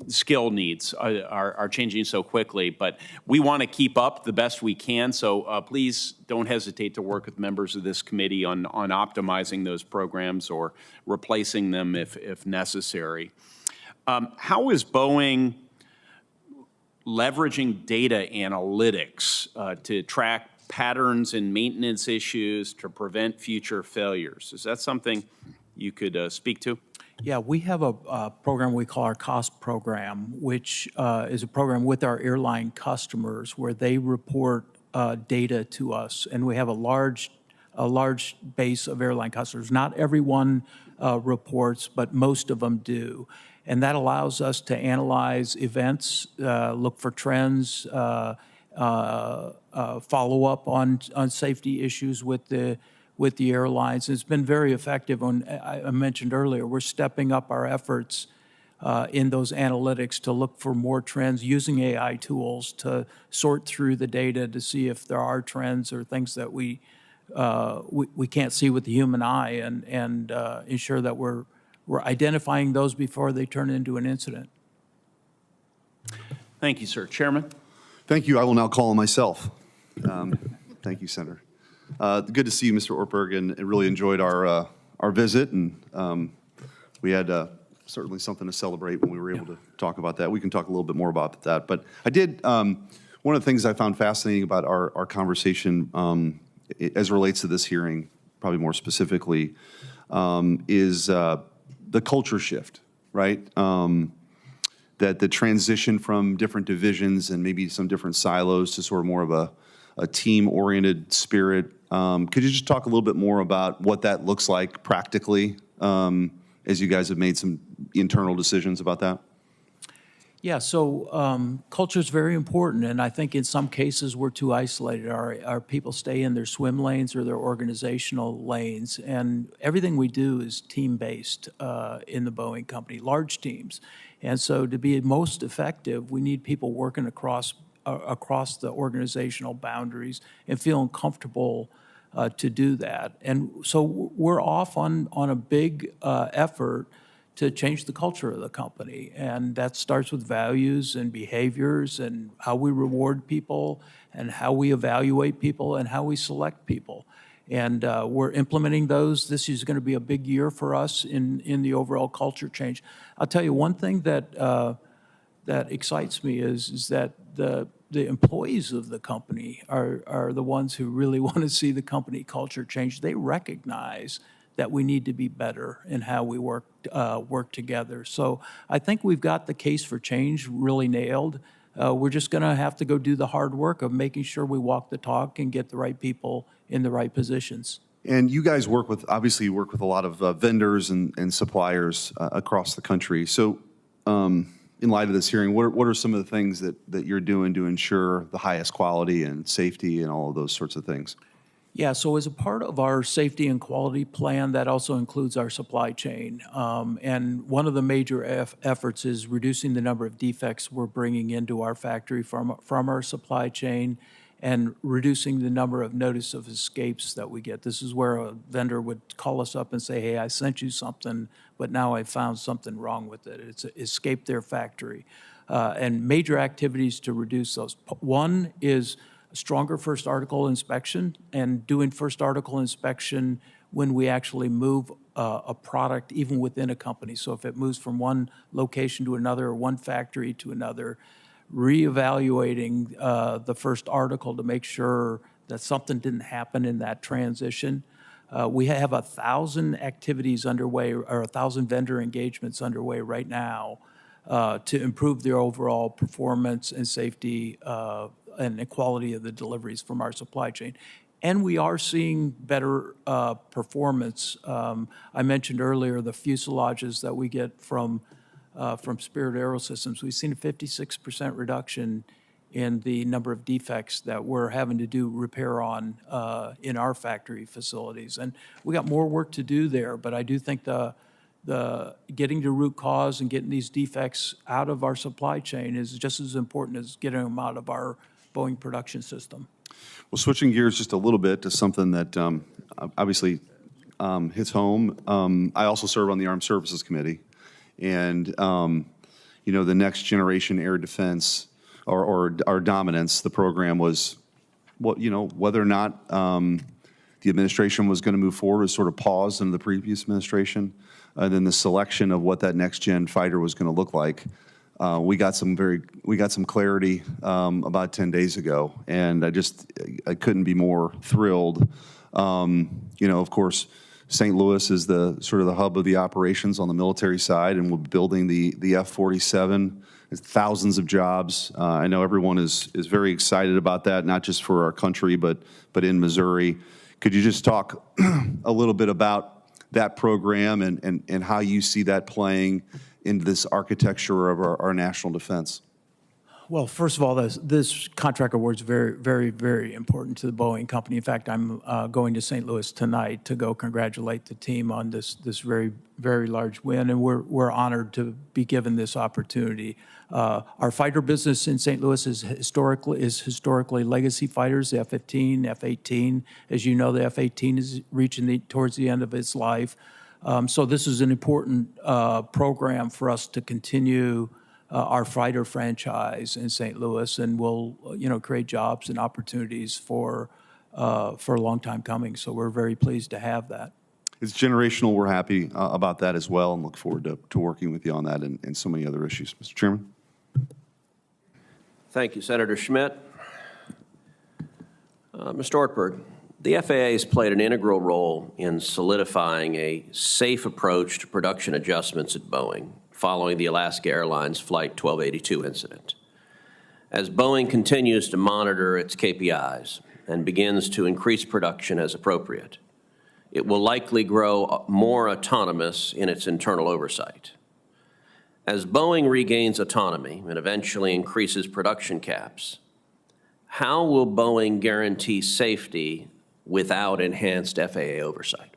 B: skill needs are changing so quickly. But we want to keep up the best we can. So please don't hesitate to work with members of this committee on optimizing those programs or replacing them if necessary. How is Boeing leveraging data analytics to track patterns and maintenance issues to prevent future failures? Is that something you could speak to?
D: Yeah, we have a program we call our COST program, which is a program with our airline customers where they report data to us, and we have a large base of airline customers. Not everyone reports, but most of them do. And that allows us to analyze events, look for trends, follow up on safety issues with the airlines. It's been very effective. I mentioned earlier, we're stepping up our efforts in those analytics to look for more trends using AI tools to sort through the data to see if there are trends or things that we can't see with the human eye, and ensure that we're identifying those before they turn into an incident.
B: Thank you, sir. Chairman?
N: Thank you. I will now call on myself. Thank you, Senator. Good to see you, Mr. Ortberg, and really enjoyed our visit, and we had certainly something to celebrate when we were able to talk about that. We can talk a little bit more about that, but I did, one of the things I found fascinating about our conversation as it relates to this hearing, probably more specifically, is the culture shift, right? That the transition from different divisions and maybe some different silos to sort of more of a a team-oriented spirit. Could you just talk a little bit more about what that looks like practically as you guys have made some internal decisions about that?
D: Yeah, so culture is very important, and I think in some cases we're too isolated. Our people stay in their swim lanes or their organizational lanes, and everything we do is team-based in the Boeing company, large teams. And so to be most effective, we need people working across the organizational boundaries and feeling comfortable to do that. And so we're off on a big effort to change the culture of the company. And that starts with values and behaviors and how we reward people and how we evaluate people and how we select people. And we're implementing those. This is going to be a big year for us in the overall culture change. I'll tell you one thing that that excites me is that the employees of the company are the ones who really want to see the company culture change. They recognize that we need to be better in how we work together. So I think we've got the case for change really nailed. We're just going to have to go do the hard work of making sure we walk the talk and get the right people in the right positions.
N: And you guys obviously you work with a lot of vendors and suppliers across the country. So in light of this hearing, what are some of the things that you're doing to ensure the highest quality and safety and all of those sorts of things?
D: Yeah, so as a part of our safety and quality plan, that also includes our supply chain. And one of the major efforts is reducing the number of defects we're bringing into our factory from our supply chain and reducing the number of notice of escapes that we get. This is where a vendor would call us up and say, hey, I sent you something, but now I found something wrong with it. It's escaped their factory. And major activities to reduce those. One is a stronger first article inspection and doing first article inspection when we actually move a product even within a company. So if it moves from one location to another or one factory to another, reevaluating the first article to make sure that something didn't happen in that transition. We have 1,000 activities underway or 1,000 vendor engagements underway right now to improve their overall performance and safety and the quality of the deliveries from our supply chain. And we are seeing better performance. I mentioned earlier the fuselages that we get from Spirit Aerosystems. We've seen a 56% reduction in the number of defects that we're having to do repair on in our factory facilities. And we got more work to do there, but I do think the getting to root cause and getting these defects out of our supply chain is just as important as getting them out of our Boeing production system.
N: Well, switching gears just a little bit to something that obviously hits home. I also serve on the Armed Services Committee, and you know, the Next Generation Air Defense or our dominance, the program was, whether or not the administration was going to move forward was sort of paused in the previous administration. And then the selection of what that next gen fighter was going to look like. We got some clarity about 10 days ago, and I couldn't be more thrilled. Of course, St. Louis is the sort of the hub of the operations on the military side, and we're building the F-47. It's thousands of jobs. I know everyone is very excited about that, not just for our country, but in Missouri. Could you just talk a little bit about that program and how you see that playing into this architecture of our national defense?
D: Well, first of all, this contract award is very, very, very important to the Boeing company. In fact, I'm going to St. Louis tonight to go congratulate the team on this very, very large win, and we're honored to be given this opportunity. Our fighter business in St. Louis is historically legacy fighters, the F-15, F-18. As you know, the F-18 is reaching towards the end of its life. So this is an important program for us to continue our fighter franchise in St. Louis, and will create jobs and opportunities for a long time coming. So we're very pleased to have that.
N: It's generational. We're happy about that as well, and look forward to working with you on that and so many other issues. Mr. Chairman.
A: Thank you, Senator Schmidt. Mr. Ortberg, the FAA has played an integral role in solidifying a safe approach to production adjustments at Boeing following the Alaska Airlines Flight 1282 incident. As Boeing continues to monitor its KPIs and begins to increase production as appropriate. It will likely grow more autonomous in its internal oversight. As Boeing regains autonomy and eventually increases production caps, how will Boeing guarantee safety without enhanced FAA oversight?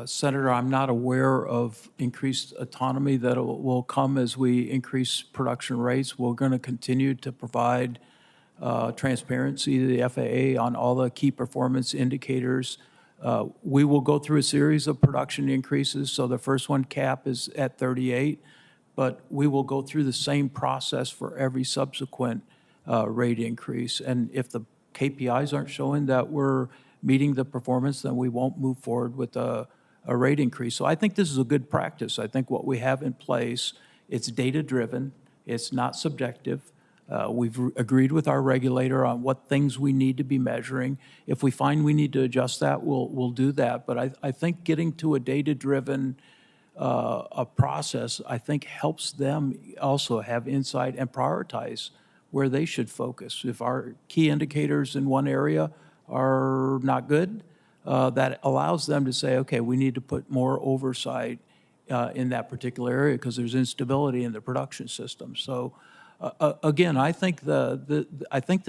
D: Senator, I'm not aware of increased autonomy that will come as we increase production rates. We're going to continue to provide transparency to the FAA on all the key performance indicators. We will go through a series of production increases. So the first one, cap, is at 38, but we will go through the same process for every subsequent rate increase. And if the KPIs aren't showing that we're meeting the performance, then we won't move forward with a rate increase. So I think this is a good practice. I think what we have in place, it's data-driven, it's not subjective. We've agreed with our regulator on what things we need to be measuring. If we find we need to adjust that, we'll do that. But I think getting to a data-driven process, I think, helps them also have insight and prioritize where they should focus. If our key indicators in one area are not good, that allows them to say, okay, we need to put more oversight in that particular area because there's instability in the production system. So again, I think the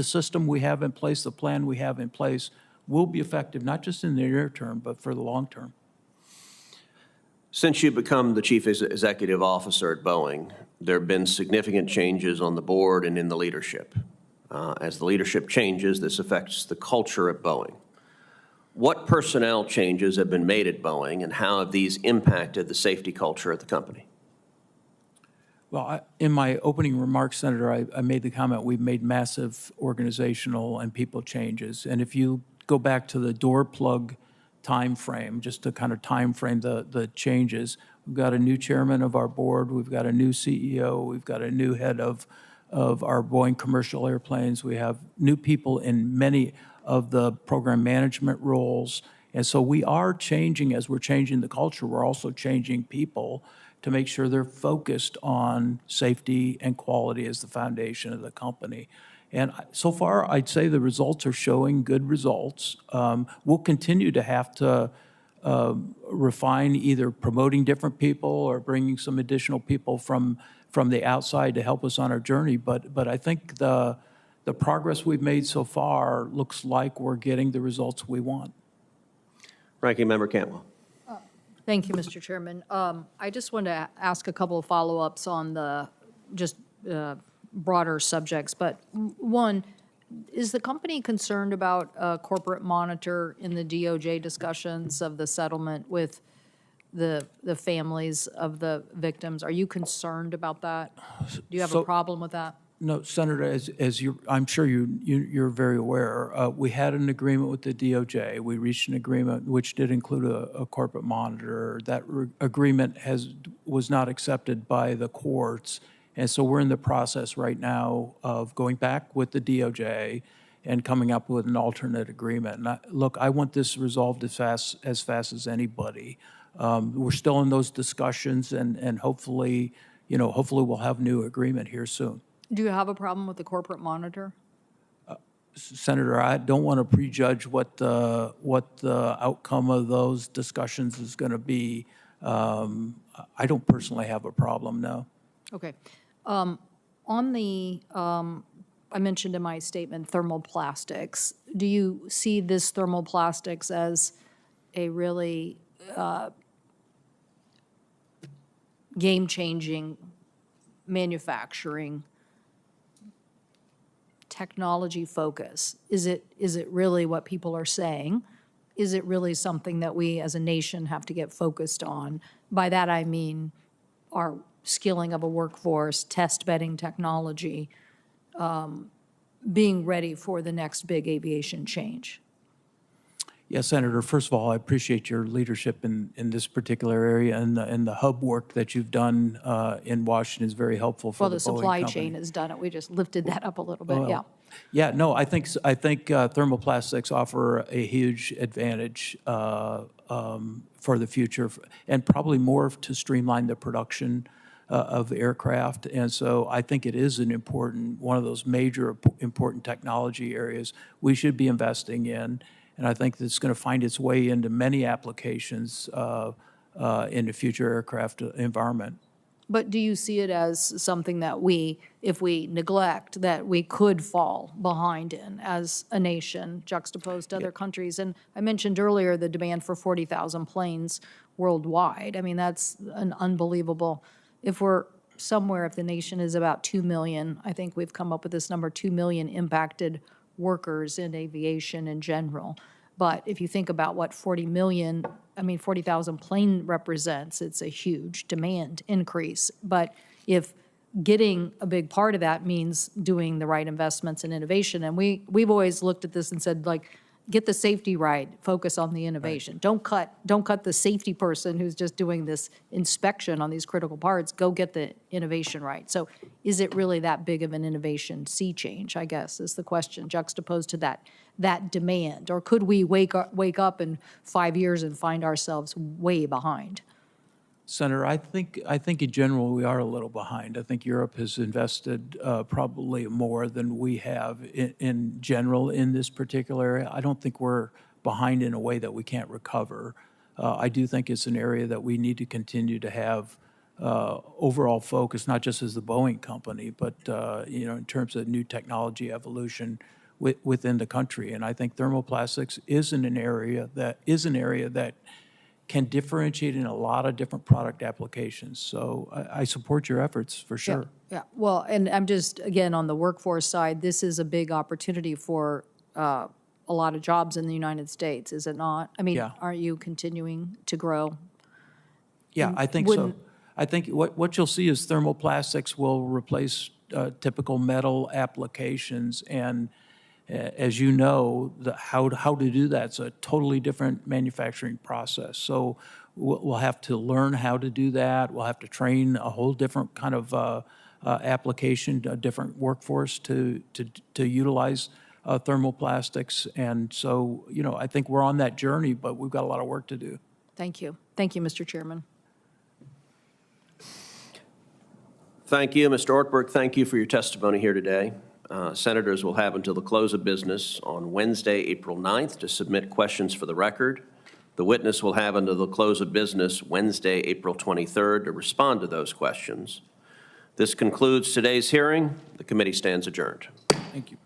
D: system we have in place, the plan we have in place, will be effective not just in the near term, but for the long term.
A: Since you've become the chief executive officer at Boeing, there have been significant changes on the board and in the leadership. As the leadership changes, this affects the culture at Boeing. What personnel changes have been made at Boeing, and how have these impacted the safety culture at the company?
D: Well, in my opening remarks, Senator, I made the comment we've made massive organizational and people changes. And if you go back to the door plug time frame, just to kind of time frame the changes, we've got a new chairman of our board, we've got a new CEO, we've got a new head of our Boeing commercial airplanes, we have new people in many of the program management roles. And so we are changing. As we're changing the culture, we're also changing people to make sure they're focused on safety and quality as the foundation of the company. And so far, I'd say the results are showing good results. We'll continue to have to refine either promoting different people or bringing some additional people from the outside to help us on our journey. But I think the progress we've made so far looks like we're getting the results we want.
A: Ranking Member Cantwell.
C: Thank you, Mr. Chairman. I just want to ask a couple of follow-ups on the just broader subjects. But one, is the company concerned about a corporate monitor in the DOJ discussions of the settlement with the families of the victims? Are you concerned about that? Do you have a problem with that?
D: No, Senator, as I'm sure you're very aware, we had an agreement with the DOJ. We reached an agreement which did include a corporate monitor. That agreement was not accepted by the courts, and so we're in the process right now of going back with the DOJ and coming up with an alternate agreement. And look, I want this resolved as fast as anybody. We're still in those discussions, and hopefully we'll have a new agreement here soon.
C: Do you have a problem with the corporate monitor?
D: Senator, I don't want to prejudge what the outcome of those discussions is going to be. I don't personally have a problem, no.
C: Okay. On the, I mentioned in my statement thermoplastics. Do you see this thermoplastics as a really game-changing manufacturing technology focus? Is it really what people are saying? Is it really something that we as a nation have to get focused on? By that I mean our skilling of a workforce, test bedding technology, being ready for the next big aviation change.
D: Yes, Senator, first of all, I appreciate your leadership in this particular area, and the hub work that you've done in Washington is very helpful for the Boeing company.
C: Well, the supply chain has done it. We just lifted that up a little bit, yeah.
D: Yeah, no, I think thermoplastics offer a huge advantage for the future, and probably more to streamline the production of aircraft. And so I think it is one of those major important technology areas we should be investing in. And I think that's going to find its way into many applications in the future aircraft environment.
C: But do you see it as something that if we neglect, that we could fall behind in as a nation juxtaposed to other countries? And I mentioned earlier the demand for 40,000 planes worldwide. I mean, that's an unbelievable, if the nation is about 2 million, I think we've come up with this number, 2 million impacted workers in aviation in general. But if you think about what 40,000 plane represents, it's a huge demand increase. But if getting a big part of that means doing the right investments in innovation, and we've always looked at this and said, like, get the safety right, focus on the innovation. Right. Don't cut the safety person who's just doing this inspection on these critical parts. Go get the innovation right. So is it really that big of an innovation sea change, I guess, is the question, juxtaposed to that demand? Or could we wake up in 5 years and find ourselves way behind?
D: Senator, I think in general we are a little behind. I think Europe has invested probably more than we have in general in this particular area. I don't think we're behind in a way that we can't recover. I do think it's an area that we need to continue to have overall focus, not just as the Boeing company, but in terms of new technology evolution within the country. And I think thermoplastics is an area that can differentiate in a lot of different product applications. So I support your efforts for sure.
C: Yeah. Well, and I'm just, again, on the workforce side, this is a big opportunity for a lot of jobs in the United States, is it not? I mean, aren't you continuing to grow?
D: Yeah, I think so. I think what you'll see is thermoplastics will replace typical metal applications, and as you know, how to do that's a totally different manufacturing process. So we'll have to learn how to do that. We'll have to train a whole different kind of application, a different workforce to utilize thermoplastics. And so, I think we're on that journey, but we've got a lot of work to do.
C: Thank you. Thank you, Mr. Chairman.
A: Thank you, Mr. Ortberg. Thank you for your testimony here today. Senators will have until the close of business on Wednesday, April 9th to submit questions for the record. The witness will have until the close of business Wednesday, April 23rd to respond to those questions. This concludes today's hearing. The committee stands adjourned.
D: Thank you.